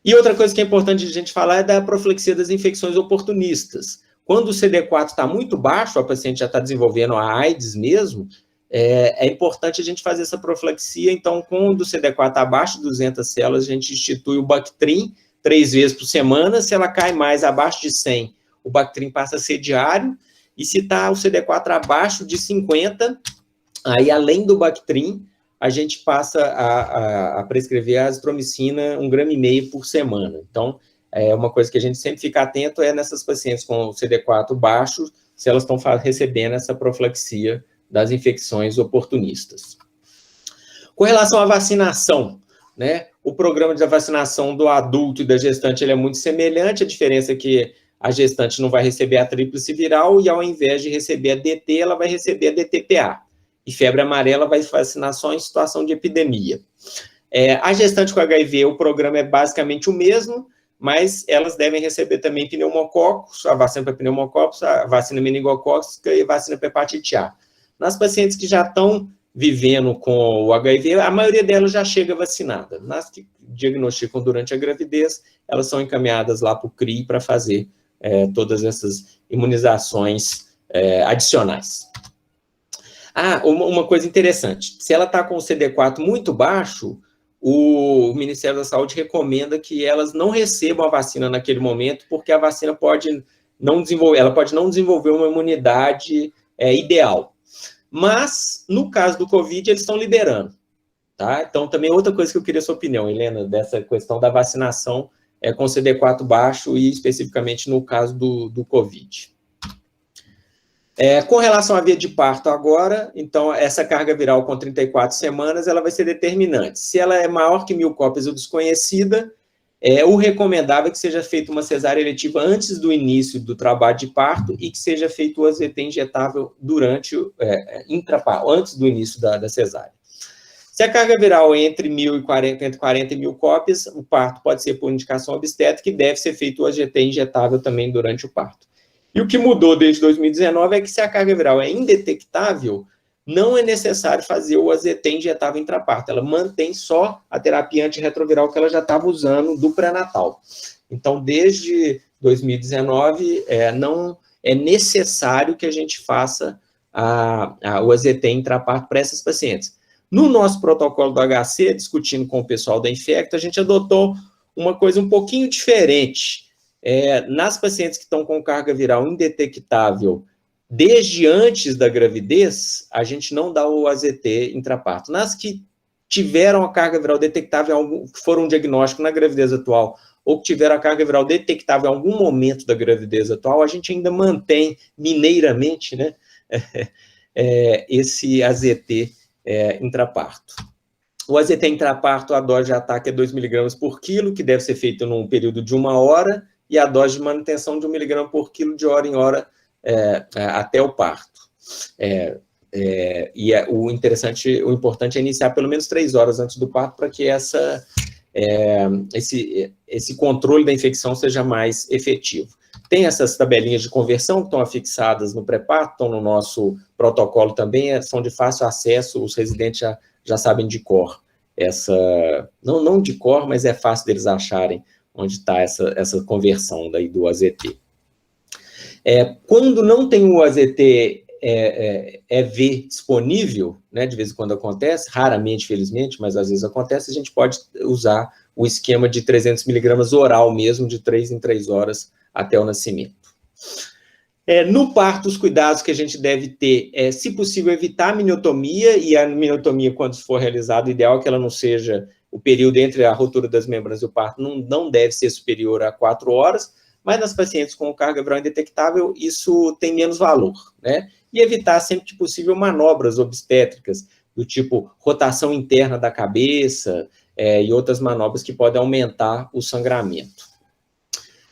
E outra coisa que é importante a gente falar é da profilaxia das infecções oportunistas. Quando o CD4 está muito baixo, a paciente já está desenvolvendo a AIDS mesmo, é importante a gente fazer essa profilaxia. Então, quando o CD4 abaixo de 200 células, a gente institui o Bactrim 3 vezes por semana. Se ela cai mais abaixo de 100, o Bactrim passa a ser diário. E se está o CD4 abaixo de 50, aí além do Bactrim, a gente passa a prescrever a azitromicina 1,5 gramas por semana. Então, uma coisa que a gente sempre fica atento nessas pacientes com o CD4 baixo, se elas estão recebendo essa profilaxia das infecções oportunistas. Com relação à vacinação, né, o programa de vacinação do adulto e da gestante ele é muito semelhante, a diferença é que a gestante não vai receber a tríplice viral e ao invés de receber a DT, ela vai receber a DTPA. E febre amarela vai vacinar só em situação de epidemia. A gestante com HIV, o programa é basicamente o mesmo, mas elas devem receber também pneumococos, a vacina para pneumococos, a vacina meningocócica e a vacina para hepatite A. Nas pacientes que já estão vivendo com o HIV, a maioria delas já chega vacinada. Nas que diagnosticam durante a gravidez, elas são encaminhadas lá para o CRI para fazer todas essas imunizações adicionais. Uma coisa interessante, se ela está com o CD4 muito baixo, o Ministério da Saúde recomenda que elas não recebam a vacina naquele momento, porque a vacina pode não desenvolver uma imunidade ideal. Mas, no caso do Covid, eles estão liberando, tá? Então, também outra coisa que eu queria a sua opinião, Helena, dessa questão da vacinação com CD4 baixo e especificamente no caso do Covid. Com relação à via de parto agora, então, essa carga viral com 34 semanas, ela vai ser determinante. Se ela é maior que 1.000 cópias ou desconhecida, o recomendável é que seja feita uma cesárea eletiva antes do início do trabalho de parto e que seja feito o AZT injetável durante, antes do início da cesárea. Se a carga viral é entre 40 e 1.000 cópias, o parto pode ser por indicação obstétrica e deve ser feito o AZT injetável também durante o parto. E o que mudou desde 2019 é que se a carga viral é indetectável, não é necessário fazer o AZT injetável intraparto. Ela mantém só a terapia antirretroviral que ela já estava usando do pré-natal. Então, desde 2019, não é necessário que a gente faça o AZT intraparto para essas pacientes. No nosso protocolo do HC, discutindo com o pessoal da Infecto, a gente adotou uma coisa um pouquinho diferente. Nas pacientes que estão com carga viral indetectável desde antes da gravidez, a gente não dá o AZT intraparto. Nas que tiveram a carga viral detectável, que foram um diagnóstico na gravidez atual, ou que tiveram a carga viral detectável em algum momento da gravidez atual, a gente ainda mantém mineiramente, né, esse AZT intraparto. O AZT intraparto, a dose de ataque é 2 mg por quilo, que deve ser feito num período de 1 hora, e a dose de manutenção de 1 mg por quilo de hora em hora até o parto. O importante é iniciar pelo menos 3 horas antes do parto para que esse controle da infecção seja mais efetivo. Tem essas tabelinhas de conversão que estão afixadas no pré-parto, estão no nosso protocolo também, são de fácil acesso, os residentes já sabem de cor. Não de cor, mas é fácil deles acharem onde está essa conversão daí do AZT. Quando não tem o AZT EV disponível, né, de vez em quando acontece, raramente, felizmente, mas às vezes acontece, a gente pode usar o esquema de 300 mg oral mesmo, de 3 em 3 horas até o nascimento. No parto, os cuidados que a gente deve ter se possível, evitar a miotomia, e a miotomia, quando for realizada, o ideal é que ela não seja, o período entre a ruptura das membranas e o parto não deve ser superior a 4 horas, mas nas pacientes com carga viral indetectável, isso tem menos valor, né? E evitar, sempre que possível, manobras obstétricas, do tipo rotação interna da cabeça, e outras manobras que podem aumentar o sangramento.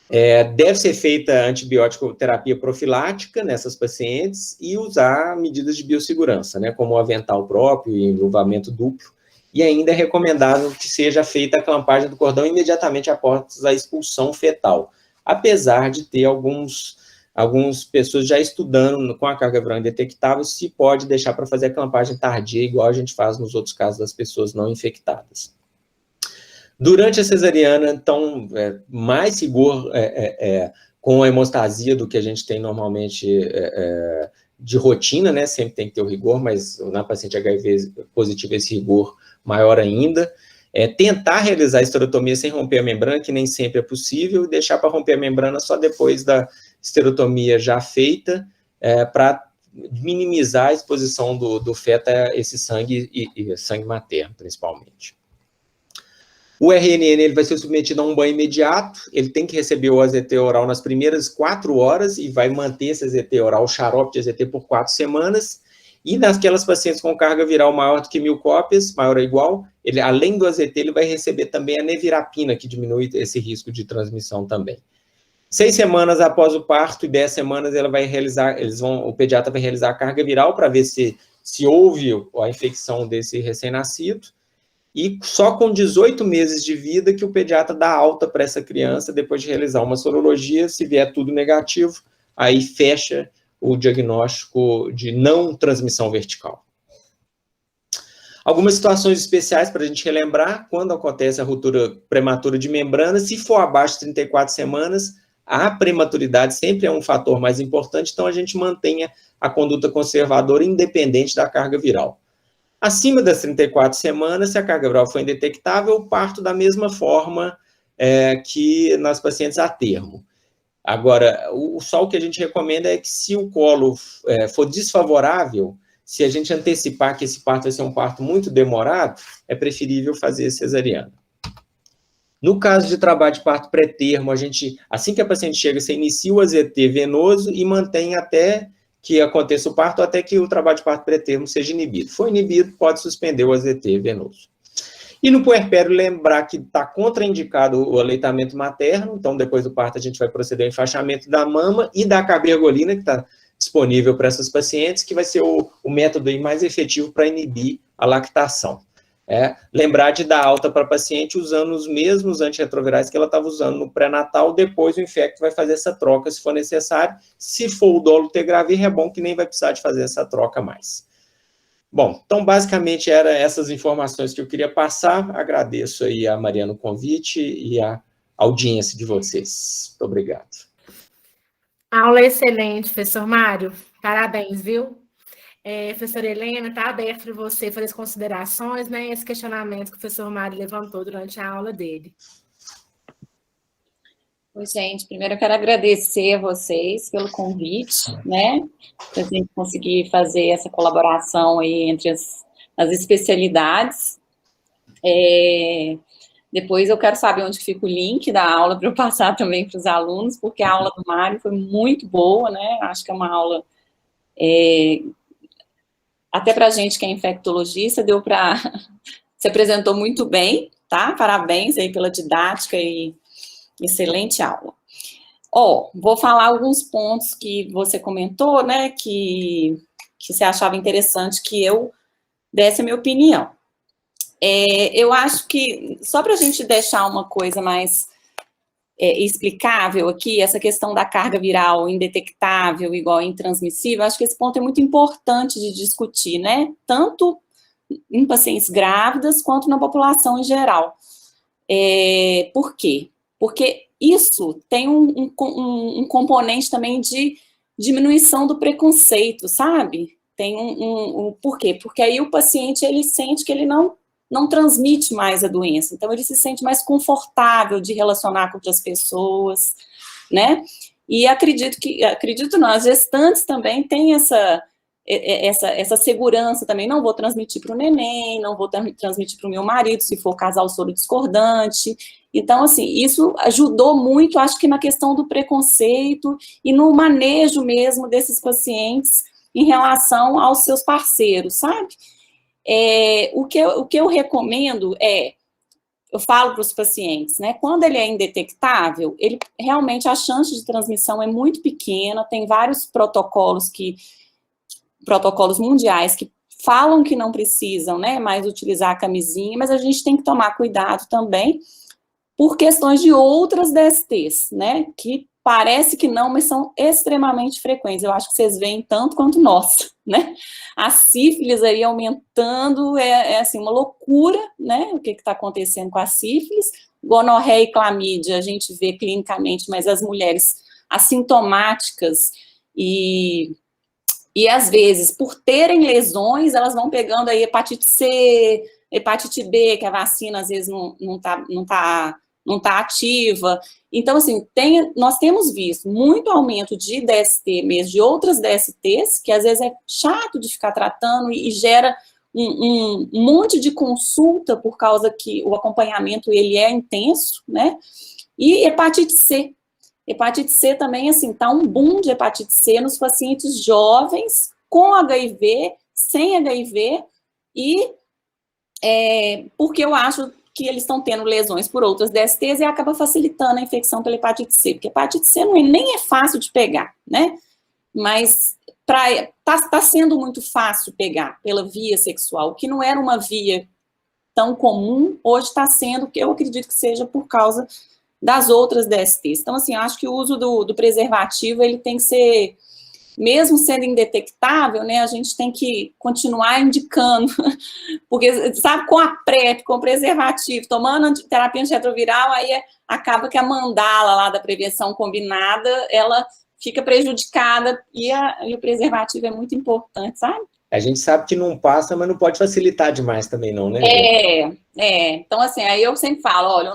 Deve ser feita antibiótico terapia profilática nessas pacientes e usar medidas de biossegurança, né, como o avental próprio e enluvamento duplo, e ainda é recomendável que seja feita a clampagem do cordão imediatamente após a expulsão fetal, apesar de ter algumas pessoas já estudando com a carga viral indetectável se pode deixar para fazer a clampagem tardia, igual a gente faz nos outros casos das pessoas não infectadas. Durante a cesariana, então, mais rigor com a hemostasia do que a gente tem normalmente de rotina, né? Sempre tem que ter o rigor, mas na paciente HIV positiva esse rigor maior ainda. Tentar realizar a esterotomia sem romper a membrana, que nem sempre é possível, e deixar para romper a membrana só depois da esterotomia já feita, para minimizar a exposição do feto a esse sangue, e sangue materno, principalmente. O RNN ele vai ser submetido a um banho imediato, ele tem que receber o AZT oral nas primeiras 4 horas e vai manter esse AZT oral, o xarope de AZT, por 4 semanas. E naquelas pacientes com carga viral maior do que 1000 cópias, maior ou igual, ele, além do AZT, ele vai receber também a nevirapina, que diminui esse risco de transmissão também. 6 semanas após o parto e 10 semanas ela vai realizar, o pediatra vai realizar a carga viral para ver se houve a infecção desse recém-nascido. E só com 18 meses de vida que o pediatra dá alta para essa criança, depois de realizar uma sorologia, se vier tudo negativo, aí fecha o diagnóstico de não transmissão vertical. Algumas situações especiais para a gente relembrar, quando acontece a ruptura prematura de membrana, se for abaixo de 34 semanas, a prematuridade sempre é um fator mais importante, então a gente mantenha a conduta conservadora independente da carga viral. Acima das 34 semanas, se a carga viral for indetectável, eu parto da mesma forma que nas pacientes a termo. Agora, só o que a gente recomenda é que se o colo for desfavorável, se a gente antecipar que esse parto vai ser um parto muito demorado, é preferível fazer cesariana. No caso de trabalho de parto pré-termo, assim que a paciente chega, você inicia o AZT venoso e mantém até que aconteça o parto, até que o trabalho de parto pré-termo seja inibido. For inibido, pode suspender o AZT venoso. E no puerpério, lembrar que está contraindicado o aleitamento materno, então depois do parto a gente vai proceder ao enfaixamento da mama e da cabergolina, que está disponível para essas pacientes, que vai ser o método aí mais efetivo para inibir a lactação. Lembrar de dar alta para a paciente usando os mesmos antirretrovirais que ela estava usando no pré-natal, depois o infecto vai fazer essa troca se for necessário. Se for o dolutegravir, é bom que nem vai precisar de fazer essa troca mais. Bom, então basicamente eram essas informações que eu queria passar. Agradeço aí a Mariana o convite e a audiência de vocês. Muito obrigado. Aula excelente, professor Mário. Parabéns, viu? Professora Helena, está aberto para você fazer as considerações, né, esse questionamento que o professor Mário levantou durante a aula dele. Oi, gente, primeiro eu quero agradecer a vocês pelo convite, né, para a gente conseguir fazer essa colaboração aí entre as especialidades. Depois eu quero saber onde fica o link da aula para eu passar também para os alunos, porque a aula do Mário foi muito boa, né, acho que é uma aula... até para a gente que é infectologista, se apresentou muito bem, tá? Parabéns aí pela didática e excelente aula. Vou falar alguns pontos que você comentou, né, que você achava interessante que eu desse a minha opinião. Eu acho que, só para a gente deixar uma coisa mais explicável aqui, essa questão da carga viral indetectável igual intransmissível, acho que esse ponto é muito importante de discutir, né? Tanto em pacientes grávidas quanto na população em geral. Por quê? Porque isso tem um componente também de diminuição do preconceito, sabe? Tem por quê? Porque aí o paciente, ele sente que ele não transmite mais a doença, então ele se sente mais confortável de relacionar com outras pessoas, né? E acredito não, as gestantes também têm essa segurança também, não vou transmitir para o neném, não vou transmitir para o meu marido, se for casal soro discordante. Então, assim, isso ajudou muito, acho que na questão do preconceito e no manejo mesmo desses pacientes em relação aos seus parceiros, sabe? O que eu recomendo eu falo para os pacientes, né, quando ele é indetectável, ele realmente a chance de transmissão é muito pequena, tem vários protocolos mundiais que falam que não precisam, né, mais utilizar a camisinha, mas a gente tem que tomar cuidado também por questões de outras DSTs, né, que parece que não, mas são extremamente frequentes. Eu acho que vocês veem tanto quanto nós, né? A sífilis aí aumentando, assim, uma loucura, né? O que está acontecendo com a sífilis. Gonorreia e clamídia, a gente vê clinicamente, mas as mulheres assintomáticas e às vezes, por terem lesões, elas vão pegando aí hepatite C, hepatite B, que a vacina às vezes não tá ativa. Então, assim, nós temos visto muito aumento de DST mesmo, de outras DSTs, que às vezes é chato de ficar tratando e gera um monte de consulta por causa que o acompanhamento, ele é intenso, né? E hepatite C. Hepatite C também, assim, tá um boom de hepatite C nos pacientes jovens, com HIV, sem HIV, e porque eu acho que eles estão tendo lesões por outras DSTs e acaba facilitando a infecção pela hepatite C, porque hepatite C nem é fácil de pegar, né? Mas tá sendo muito fácil pegar pela via sexual, o que não era uma via tão comum, hoje está sendo, que eu acredito que seja por causa das outras DSTs. Então, assim, eu acho que o uso do preservativo, ele tem que ser, mesmo sendo indetectável, né, a gente tem que continuar indicando, porque, sabe, com a PrEP, com o preservativo, tomando terapia antirretroviral, aí acaba que a mandala lá da prevenção combinada, ela fica prejudicada, e o preservativo é muito importante, sabe? A gente sabe que não passa, mas não pode facilitar demais também não, né? Então, assim, aí eu sempre falo, olha,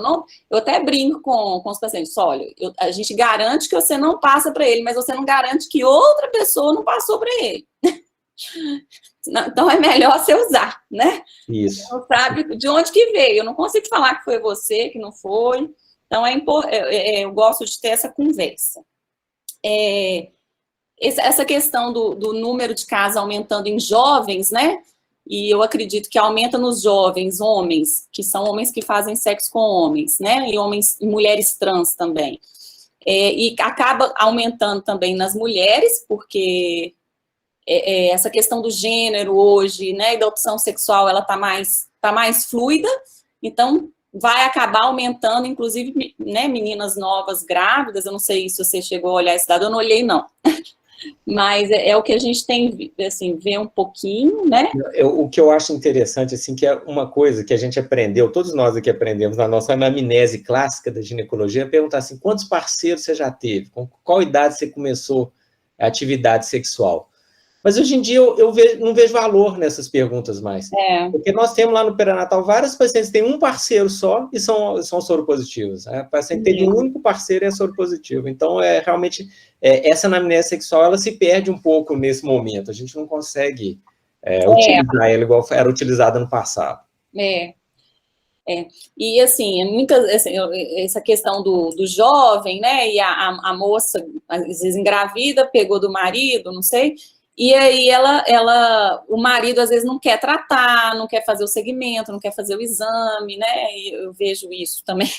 eu até brinco com os pacientes, olha, a gente garante que você não passa para ele, mas você não garante que outra pessoa não passou para ele. Então, é melhor você usar, né? Isso. Então, sabe de onde que veio, eu não consigo falar que foi você, que não foi, então eu gosto de ter essa conversa. Essa questão do número de casos aumentando em jovens, né? E eu acredito que aumenta nos jovens, homens, que são homens que fazem sexo com homens, né? E mulheres trans também. E acaba aumentando também nas mulheres, porque essa questão do gênero hoje, né? E da opção sexual, ela tá mais fluida, então vai acabar aumentando, inclusive, né, meninas novas grávidas. Eu não sei se você chegou a olhar esse dado, eu não olhei, não. Mas é o que a gente tem, assim, vê um pouquinho, né? O que eu acho interessante, assim, que é uma coisa que a gente aprendeu, todos nós aqui aprendemos na nossa anamnese clássica da ginecologia, é perguntar assim, quantos parceiros você já teve? Com qual idade você começou a atividade sexual? Mas hoje em dia eu não vejo valor nessas perguntas mais. Porque nós temos lá no perinatal vários pacientes que têm um parceiro só e são soropositivos. A paciente tem um único parceiro e é soropositivo. Então, realmente, essa anamnese sexual, ela se perde um pouco nesse momento. A gente não consegue utilizar ela igual era utilizada no passado. E, assim, essa questão do jovem, né, e a moça, às vezes engravida, pegou do marido, não sei, e aí o marido às vezes não quer tratar, não quer fazer o segmento, não quer fazer o exame, né, e eu vejo isso também.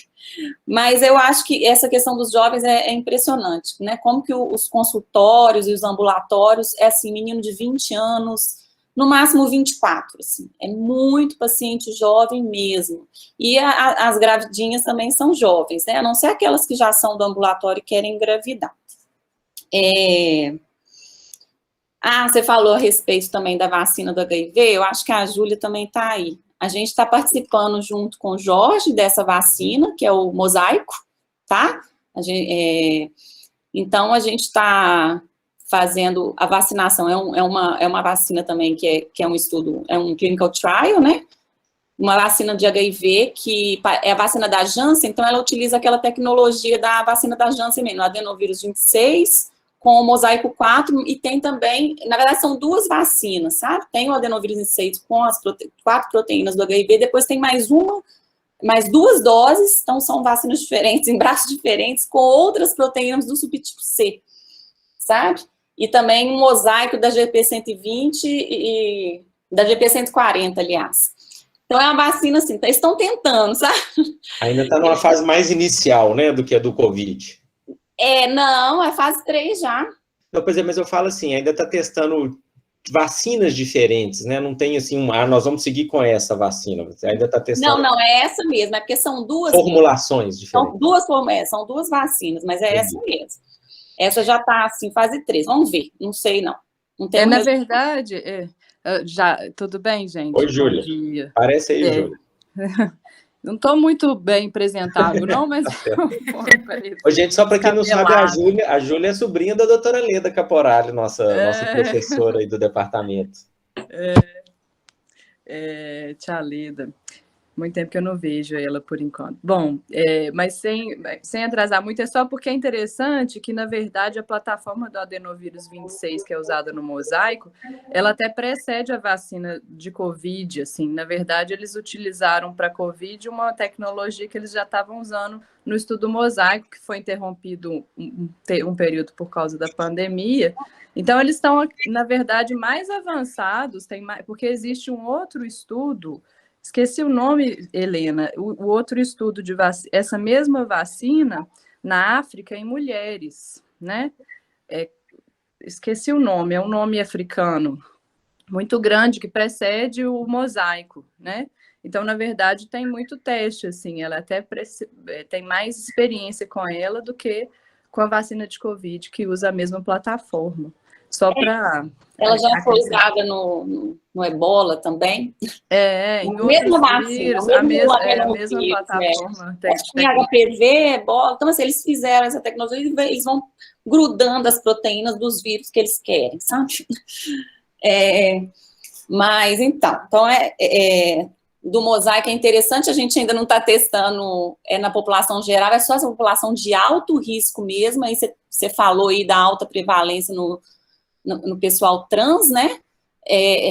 Mas eu acho que essa questão dos jovens é impressionante, né, como que os consultórios e os ambulatórios, assim, menino de 20 anos, no máximo 24, assim, é muito paciente jovem mesmo. E as gravidinhas também são jovens, né, a não ser aquelas que já são do ambulatório e querem engravidar. Você falou a respeito também da vacina do HIV, eu acho que a Júlia também está aí. A gente está participando junto com o Jorge dessa vacina, que é o Mosaico, tá? Então, a gente está fazendo a vacinação, é uma vacina também que é um estudo, é um clinical trial, né? Uma vacina de HIV, que é a vacina da Janssen, então ela utiliza aquela tecnologia da vacina da Janssen mesmo, o adenovírus 26, com o Mosaico 4, e tem também, na verdade são duas vacinas, sabe? Tem o adenovírus 26 com as 4 proteínas do HIV, depois tem mais 2 doses, então são vacinas diferentes, em braços diferentes, com outras proteínas do subtipo C, sabe? E também um mosaico da GP120 e da GP140, aliás. Então, é uma vacina, assim, eles estão tentando, sabe? Ainda está numa fase mais inicial, né, do que a do Covid. Não, é fase 3 já. Não, pois é, mas eu falo assim, ainda está testando vacinas diferentes, né? Não tem assim, nós vamos seguir com essa vacina. Você ainda está testando. Não, é essa mesmo, é porque são duas formulações diferentes. São duas vacinas, mas é essa mesmo. Essa já está assim, fase 3. Vamos ver, não sei não. Não tem na verdade, tudo bem, gente? Oi, Júlia. Bom dia. Parece aí, Júlia. Não estou muito bem apresentável, não, mas... Ô, gente, só para quem não sabe, a Júlia é sobrinha da doutora Leda Caporale, nossa professora aí do departamento. Tia Leda. Muito tempo que eu não vejo ela, por enquanto. Bom, mas sem atrasar muito, é só porque é interessante que, na verdade, a plataforma do adenovírus 26, que é usada no mosaico, ela até precede a vacina de Covid, assim. Na verdade, eles utilizaram para Covid uma tecnologia que eles já estavam usando no estudo mosaico, que foi interrompido um período por causa da pandemia. Então, eles estão, na verdade, mais avançados, porque existe um outro estudo. Esqueci o nome, Helena, o outro estudo de essa mesma vacina na África em mulheres, né? Esqueci o nome, é um nome africano muito grande que precede o mosaico, né? Então, na verdade, tem muito teste, assim, ela até tem mais experiência com ela do que com a vacina de Covid, que usa a mesma plataforma. Só para... Ela já foi usada no Ebola também? Em mesma vacina, a mesma plataforma. Tem HPV, Ebola, então assim, eles fizeram essa tecnologia e eles vão grudando as proteínas dos vírus que eles querem, sabe? Mas então do mosaico é interessante, a gente ainda não está testando na população geral, é só essa população de alto risco mesmo, aí você falou aí da alta prevalência no pessoal trans, né?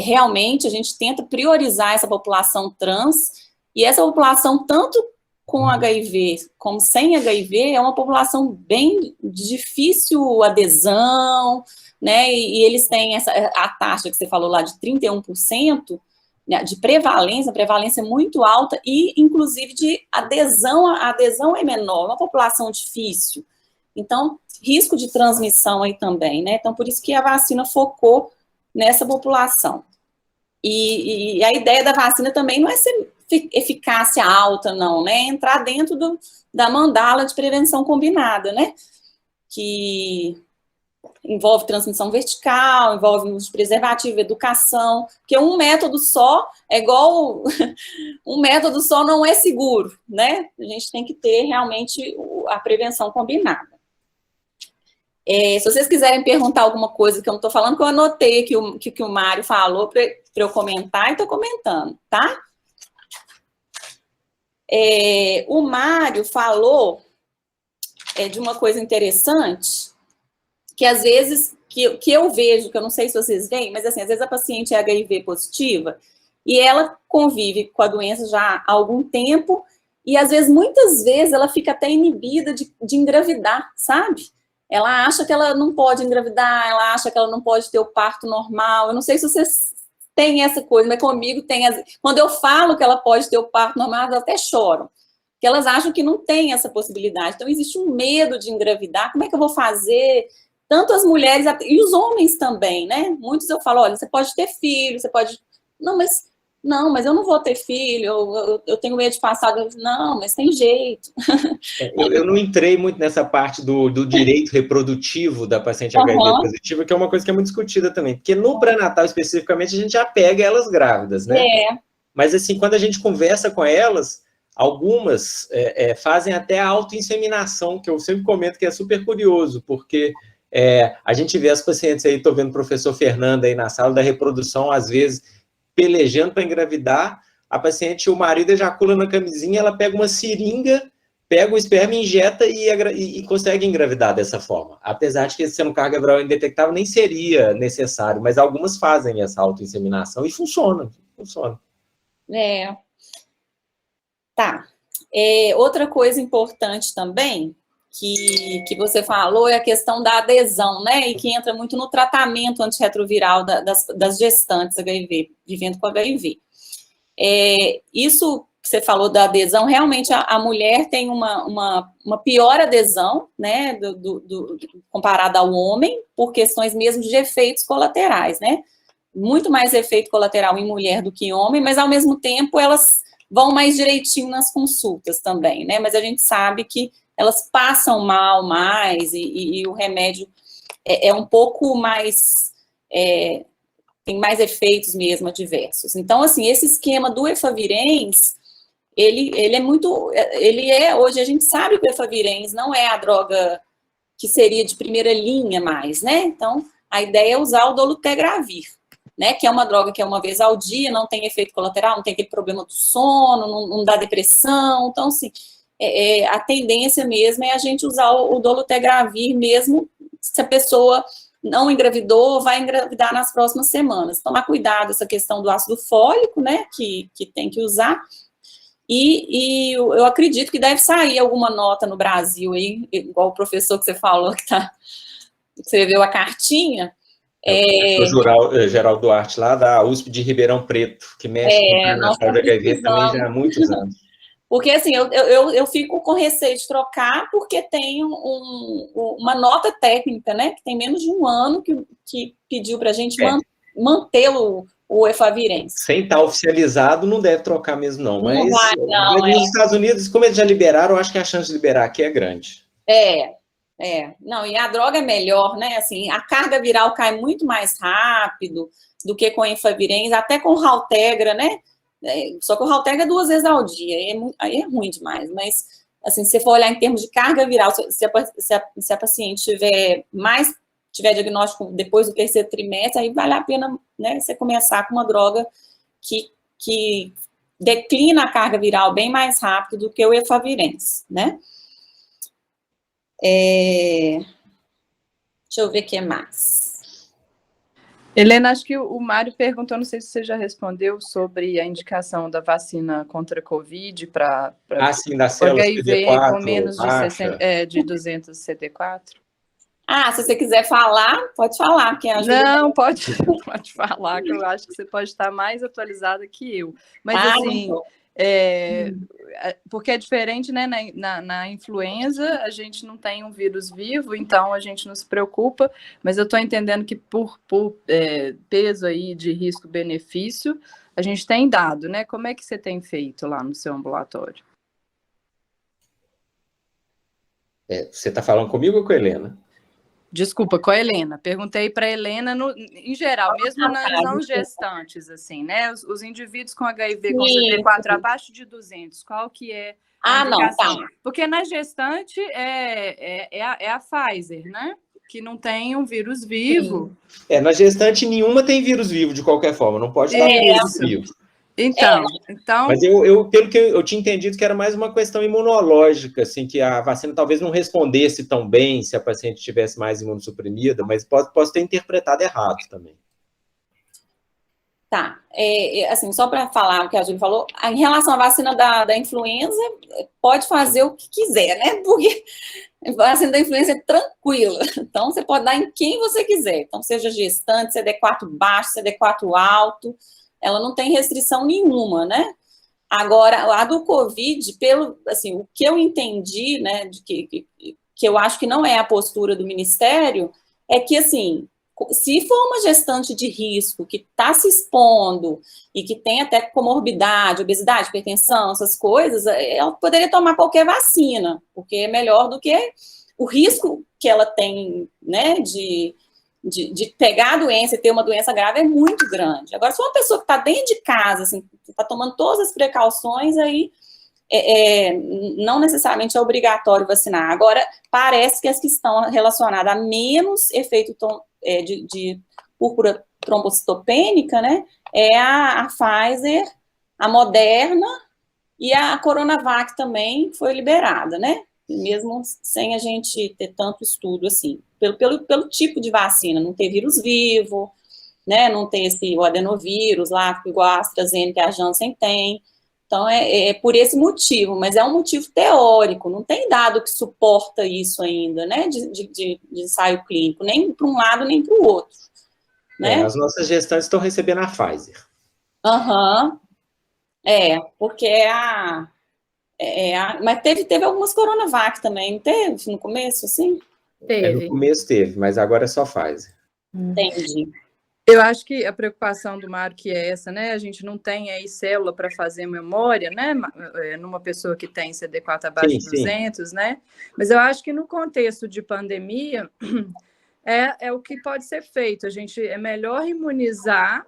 Realmente a gente tenta priorizar essa população trans, e essa população, tanto com HIV como sem HIV, é uma população bem difícil adesão, né? E eles têm a taxa que você falou lá de 31%, né, de prevalência, a prevalência é muito alta, e inclusive de adesão, a adesão é menor, uma população difícil. Então, risco de transmissão aí também, né? Então, por isso que a vacina focou nessa população. E a ideia da vacina também não é ser eficácia alta, não, né? Entrar dentro da mandala de prevenção combinada, né? Que envolve transmissão vertical, envolve uso de preservativo, educação, porque um método só é igual... um método só não é seguro, né? A gente tem que ter realmente a prevenção combinada. Se vocês quiserem perguntar alguma coisa que eu não estou falando, que eu anotei que o Mário falou para eu comentar, e estou comentando, tá? O Mário falou de uma coisa interessante, que às vezes, que eu vejo, que eu não sei se vocês veem, mas assim, às vezes a paciente é HIV positiva, e ela convive com a doença já há algum tempo, e às vezes, muitas vezes, ela fica até inibida de engravidar, sabe? Ela acha que ela não pode engravidar, ela acha que ela não pode ter o parto normal. Eu não sei se vocês têm essa coisa, mas comigo tem. Quando eu falo que ela pode ter o parto normal, elas até choram. Porque elas acham que não tem essa possibilidade. Então, existe um medo de engravidar. Como é que eu vou fazer? Tanto as mulheres e os homens também, né? Muitos eu falo, olha, você pode ter filho, você pode... Não, mas eu não vou ter filho, eu tenho medo de passar... Não, mas tem jeito. Eu não entrei muito nessa parte do direito reprodutivo da paciente HIV positiva, que é uma coisa que é muito discutida também, porque no pré-natal, especificamente, a gente já pega elas grávidas, né? Mas, assim, quando a gente conversa com elas, algumas fazem até a autoinseminação, que eu sempre comento que é super curioso, porque a gente vê as pacientes aí, estou vendo o professor Fernando aí na sala da reprodução, às vezes, pelejando para engravidar, a paciente, o marido ejacula na camisinha, ela pega uma seringa, pega o esperma, injeta e consegue engravidar dessa forma. Apesar de que, sendo carga viral indetectável, nem seria necessário, mas algumas fazem essa autoinseminação e funciona. Tá. Outra coisa importante também, que você falou, é a questão da adesão, né? E que entra muito no tratamento antirretroviral das gestantes HIV, vivendo com HIV. Isso que você falou da adesão, realmente a mulher tem uma pior adesão, né, comparada ao homem, por questões mesmo de efeitos colaterais, né? Muito mais efeito colateral em mulher do que em homem, mas ao mesmo tempo elas vão mais direitinho nas consultas também, né? Mas a gente sabe que elas passam mal mais e o remédio é um pouco mais... tem mais efeitos mesmo adversos. Então, assim, esse esquema do efavirenz, hoje a gente sabe que o efavirenz não é a droga que seria de primeira linha mais, né? Então, a ideia é usar o dolutegravir, né? Que é uma droga que é uma vez ao dia, não tem efeito colateral, não tem aquele problema do sono, não dá depressão. Então, assim, a tendência mesmo é a gente usar o dolutegravir mesmo se a pessoa não engravidou, vai engravidar nas próximas semanas. Tomar cuidado essa questão do ácido fólico, né? Que tem que usar. E eu acredito que deve sair alguma nota no Brasil aí, igual o professor que você falou, que escreveu a cartinha. O professor Geraldo Duarte, lá da USP de Ribeirão Preto, que mexe com a de HIV também já há muitos anos. Porque, assim, eu fico com receio de trocar, porque tem uma nota técnica, né, que tem menos de um ano, que pediu para a gente manter o efavirenz. Sem estar oficializado, não deve trocar mesmo, não. Mas não vai, não, nos Estados Unidos, como eles já liberaram, eu acho que a chance de liberar aqui é grande. Não, e a droga é melhor, né, assim, a carga viral cai muito mais rápido do que com efavirenz, até com Haltegra, né, só que o Haltegra é 2 vezes ao dia, aí é ruim demais, mas, assim, se você for olhar em termos de carga viral, se a paciente tiver diagnóstico depois do 3º trimestre, aí vale a pena, né, você começar com uma droga que declina a carga viral bem mais rápido do que o efavirenz, né? Deixa eu ver o que mais. Helena, acho que o Mário perguntou, não sei se você já respondeu, sobre a indicação da vacina contra a Covid para sim, da célula HIV CD4, com menos de 200 CD4. Se você quiser falar, pode falar. Porque ajuda. Não, pode falar, que eu acho que você pode estar mais atualizada que eu. Mas, assim, porque é diferente, né? Na influenza, a gente não tem um vírus vivo, então a gente não se preocupa, mas eu estou entendendo que por peso aí de risco-benefício, a gente tem dado, né? Como é que você tem feito lá no seu ambulatório? Você está falando comigo ou com a Helena? Desculpa, com a Helena. Perguntei para a Helena, em geral, mesmo nas não gestantes, assim, né? Os indivíduos com HIV com CD4 abaixo de 200, qual que é a indicação? Não, tá. Porque na gestante é a Pfizer, né? Que não tem um vírus vivo. Na gestante nenhuma tem vírus vivo, de qualquer forma. Não pode dar vírus vivo. Então... Mas pelo que eu tinha entendido que era mais uma questão imunológica, assim, que a vacina talvez não respondesse tão bem se a paciente tivesse mais imunossuprimida, mas posso ter interpretado errado também. Tá, assim, só para falar o que a Júlia falou, em relação à vacina da influenza, pode fazer o que quiser, né? Porque a vacina da influenza é tranquila, então você pode dar em quem você quiser, então seja gestante, CD4 baixo, CD4 alto, ela não tem restrição nenhuma, né? Agora, a do Covid, assim, o que eu entendi, né, que eu acho que não é a postura do Ministério, é que, assim, se for uma gestante de risco que está se expondo e que tem até comorbidade, obesidade, hipertensão, essas coisas, ela poderia tomar qualquer vacina, porque é melhor do que o risco que ela tem, né, de pegar a doença e ter uma doença grave é muito grande. Agora, se uma pessoa que está dentro de casa, assim, está tomando todas as precauções, aí não necessariamente é obrigatório vacinar. Agora, parece que as que estão relacionadas a menos efeito de púrpura trombocitopênica, né, é a Pfizer, a Moderna e a Coronavac também foi liberada, né? Mesmo sem a gente ter tanto estudo assim, pelo tipo de vacina, não ter vírus vivo, né, não tem o adenovírus lá, igual a AstraZeneca e a Janssen tem, então é por esse motivo, mas é um motivo teórico, não tem dado que suporta isso ainda, né, de ensaio clínico, nem para um lado nem para o outro, né. As nossas gestantes estão recebendo a Pfizer. Porque mas teve algumas Coronavac também, não teve no começo, assim? Teve. No começo teve, mas agora é só Pfizer. Entendi. Eu acho que a preocupação do Mário que é essa, né? A gente não tem aí célula para fazer memória, né? Numa pessoa que tem CD4 abaixo de 200, né? Mas eu acho que no contexto de pandemia é o que pode ser feito. É melhor imunizar,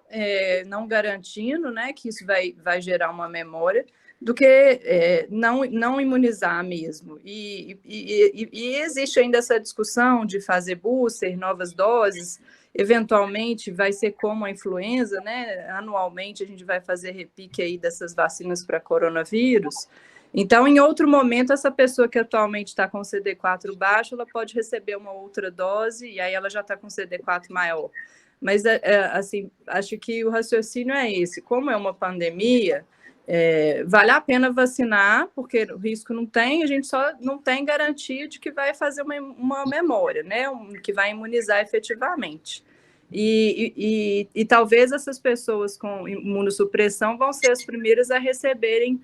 não garantindo, né, que isso vai gerar uma memória, do que não imunizar mesmo. E existe ainda essa discussão de fazer booster, novas doses. Eventualmente vai ser como a influenza, né? Anualmente a gente vai fazer repique aí dessas vacinas para coronavírus. Então, em outro momento, essa pessoa que atualmente está com CD4 baixo, ela pode receber uma outra dose e aí ela já está com CD4 maior. Mas, assim, acho que o raciocínio é esse. Como é uma pandemia, vale a pena vacinar, porque o risco não tem, a gente só não tem garantia de que vai fazer uma memória, né? Que vai imunizar efetivamente. E talvez essas pessoas com imunossupressão vão ser as primeiras a receberem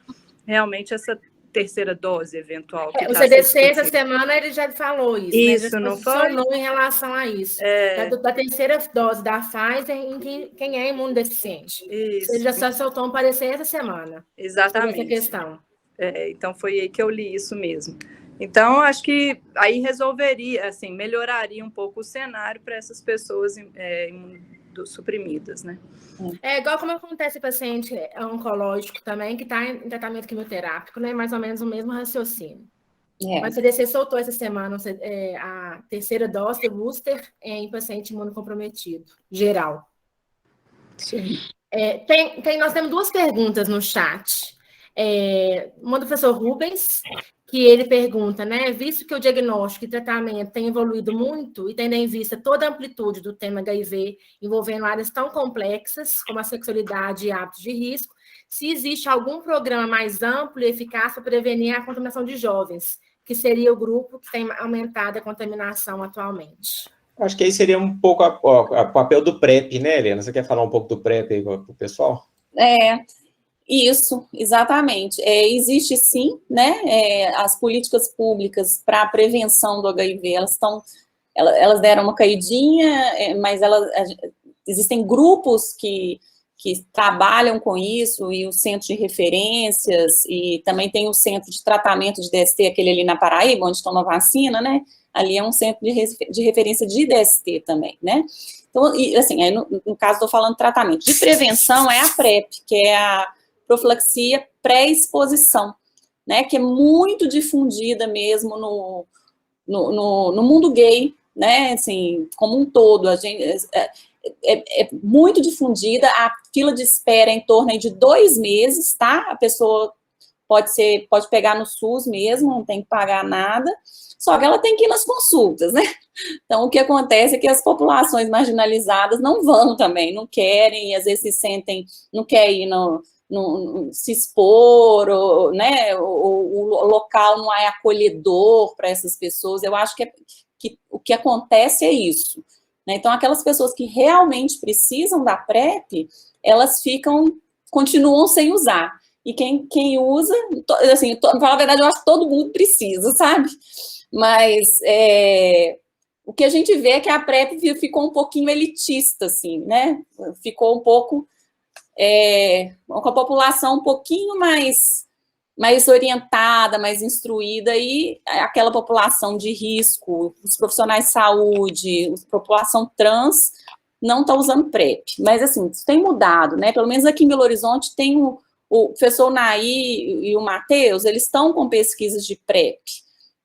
realmente essa terceira dose eventual. O CDC, essa semana, ele já falou isso. Isso, né? não foi? Posicionou em relação a isso. Da terceira dose da Pfizer em quem é imunodeficiente. Isso. Ele já soltou um parecer essa semana. Exatamente. Sobre essa questão. Então, foi aí que eu li isso mesmo. Então, acho que aí resolveria, assim, melhoraria um pouco o cenário para essas pessoas suprimidas, né? Igual como acontece paciente oncológico também, que está em tratamento quimioterápico, né? Mais ou menos o mesmo raciocínio. Mas o CDC soltou essa semana a terceira dose do booster em paciente imunocomprometido, geral. Sim. Nós temos duas perguntas no chat. Uma do professor Rubens, que ele pergunta, né? Visto que o diagnóstico e tratamento tem evoluído muito e tendo em vista toda a amplitude do tema HIV, envolvendo áreas tão complexas como a sexualidade e hábitos de risco, se existe algum programa mais amplo e eficaz para prevenir a contaminação de jovens, que seria o grupo que tem aumentado a contaminação atualmente. Acho que aí seria um pouco o papel do PrEP, né, Helena? Você quer falar um pouco do PrEP aí para o pessoal? Isso, exatamente. Existe sim, né, as políticas públicas para a prevenção do HIV, elas deram uma caidinha, mas existem grupos que trabalham com isso, e o centro de referências, e também tem o centro de tratamento de DST, aquele ali na Paraíba, onde toma vacina, né, ali é um centro de referência de DST também, né. Então, assim, aí no caso estou falando de tratamento. De prevenção é a PrEP, que é a profilaxia pré-exposição, né, que é muito difundida mesmo no mundo gay, né, assim, como um todo, a gente, é muito difundida, a fila de espera é em torno aí de 2 meses, tá, a pessoa pode pegar no SUS mesmo, não tem que pagar nada, só que ela tem que ir nas consultas, né, então o que acontece é que as populações marginalizadas não vão também, não querem, e às vezes se sentem, não querem ir se expor, ou, né, o local não é acolhedor para essas pessoas. Eu acho que o que acontece é isso, né? Então, aquelas pessoas que realmente precisam da PrEP, elas continuam sem usar, e quem usa, assim, para falar a verdade, eu acho que todo mundo precisa, sabe? Mas o que a gente vê é que a PrEP ficou um pouquinho elitista, assim, né? Ficou um pouco com a população um pouquinho mais orientada, mais instruída, e aquela população de risco, os profissionais de saúde, a população trans, não está usando PrEP. Mas, assim, isso tem mudado, né? Pelo menos aqui em Belo Horizonte tem o professor Naí e o Matheus, eles estão com pesquisas de PrEP,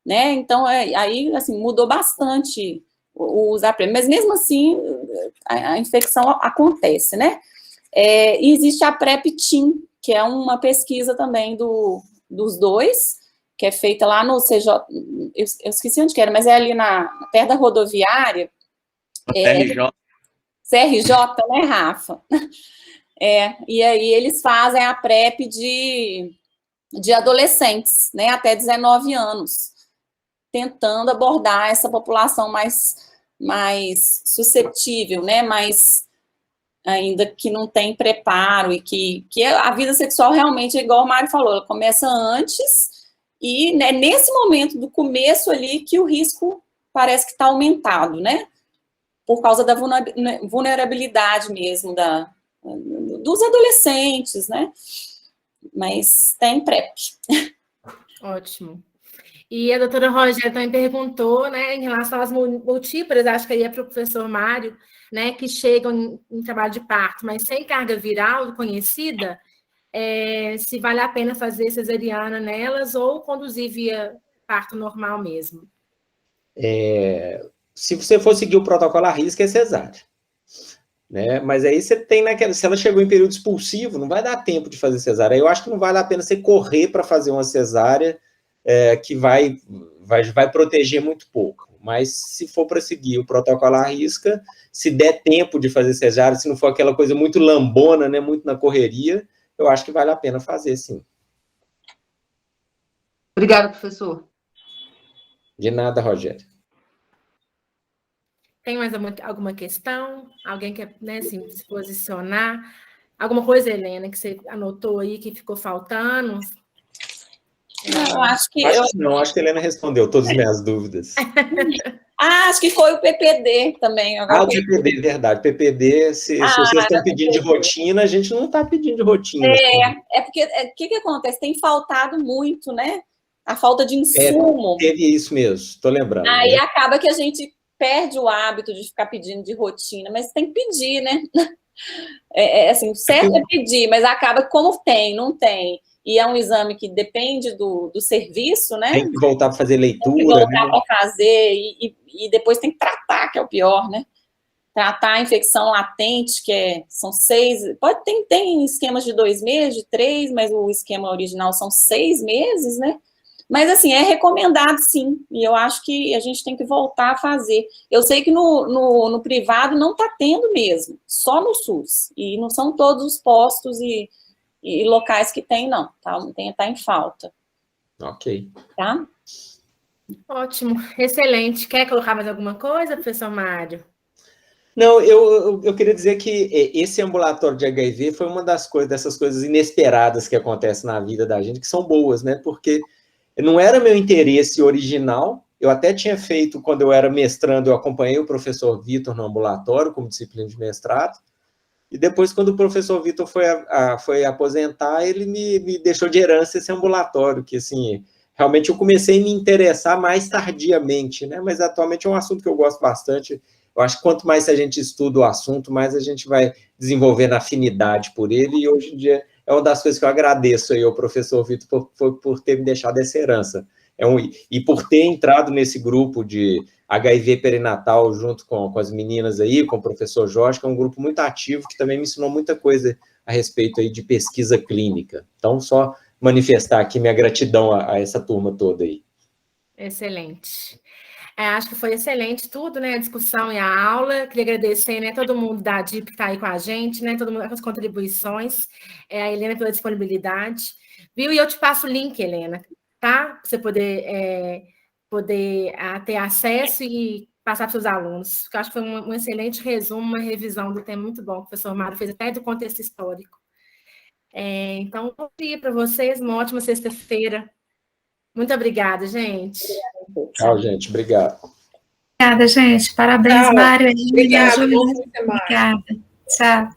né? Então, aí, assim, mudou bastante o usar PrEP. Mas, mesmo assim, a infecção acontece, né? E existe a PrEP-TIM, que é uma pesquisa também dos dois, que é feita lá no CJ, eu esqueci onde que era, mas é ali perto da rodoviária. CRJ, né, Rafa? E aí eles fazem a PrEP de adolescentes, né, até 19 anos, tentando abordar essa população mais suscetível, né, mais ainda que não tem preparo, e que a vida sexual realmente é igual o Mário falou, ela começa antes, e né, nesse momento do começo ali que o risco parece que está aumentado, né? Por causa da vulnerabilidade mesmo dos adolescentes, né? Mas tem PrEP. Ótimo. E a doutora Rogéria também perguntou, né, em relação às multíparas, acho que aí é para o professor Mário, né, que chegam em trabalho de parto, mas sem carga viral conhecida, se vale a pena fazer cesariana nelas ou conduzir via parto normal mesmo. Se você for seguir o protocolo à risca, é cesárea. Né? Mas aí você tem se ela chegou em período expulsivo, não vai dar tempo de fazer cesárea. Eu acho que não vale a pena você correr para fazer uma cesárea que vai proteger muito pouco. Mas se for para seguir o protocolo à risca, se der tempo de fazer cesárea, se não for aquela coisa muito lambona, né, muito na correria, eu acho que vale a pena fazer, sim. Obrigada, professor. De nada, Rogério. Tem mais alguma questão? Alguém quer, né, assim, se posicionar? Alguma coisa, Helena, que você anotou aí que ficou faltando? Eu acho que... Acho que a Helena respondeu todas as minhas dúvidas. acho que foi o PPD também. Agora, o PPD, verdade. PPD, se vocês estão pedindo de rotina, a gente não está pedindo de rotina. Porque o que acontece? Tem faltado muito, né? A falta de insumo. Teve isso mesmo, estou lembrando. Aí acaba que a gente perde o hábito de ficar pedindo de rotina, mas tem que pedir, né? Assim, o certo é pedir, mas acaba como não tem. E é um exame que depende do serviço, né? Tem que voltar para fazer leitura. Tem que voltar para fazer e depois tem que tratar, que é o pior, né? Tratar a infecção latente, são 6... Tem esquemas de 2 meses, de 3, mas o esquema original são 6 meses, né? Mas, assim, é recomendado, sim. E eu acho que a gente tem que voltar a fazer. Eu sei que no privado não está tendo mesmo, só no SUS. E não são todos os postos e locais que tem, não. Tá em falta. Ok. Tá? Ótimo, excelente. Quer colocar mais alguma coisa, professor Mário? Não, eu queria dizer que esse ambulatório de HIV foi uma dessas coisas inesperadas que acontecem na vida da gente, que são boas, né? Porque não era meu interesse original, eu até tinha feito, quando eu era mestrando, eu acompanhei o professor Vitor no ambulatório, como disciplina de mestrado, e depois, quando o professor Vitor foi aposentar, ele me deixou de herança esse ambulatório, que, assim, realmente eu comecei a me interessar mais tardiamente, né? Mas atualmente é um assunto que eu gosto bastante. Eu acho que quanto mais a gente estuda o assunto, mais a gente vai desenvolvendo afinidade por ele, e hoje em dia é uma das coisas que eu agradeço aí ao professor Vitor por ter me deixado essa herança. E por ter entrado nesse grupo de HIV perinatal junto com as meninas aí, com o professor Jorge, que é um grupo muito ativo, que também me ensinou muita coisa a respeito aí de pesquisa clínica. Então, só manifestar aqui minha gratidão a essa turma toda aí. Excelente. Acho que foi excelente tudo, né? A discussão e a aula. Queria agradecer, né, todo mundo da DIP que está aí com a gente, né? Todo mundo com as contribuições, a Helena pela disponibilidade. Viu? E eu te passo o link, Helena, tá? Para você poder ter acesso e passar para os seus alunos. Eu acho que foi um excelente resumo, uma revisão do tema muito bom. O professor Mário fez até do contexto histórico. Então, bom dia para vocês, uma ótima sexta-feira. Muito obrigada, gente. Tchau, gente. Obrigado. Obrigada, gente. Parabéns, Mário. Obrigada. Obrigada. Tchau.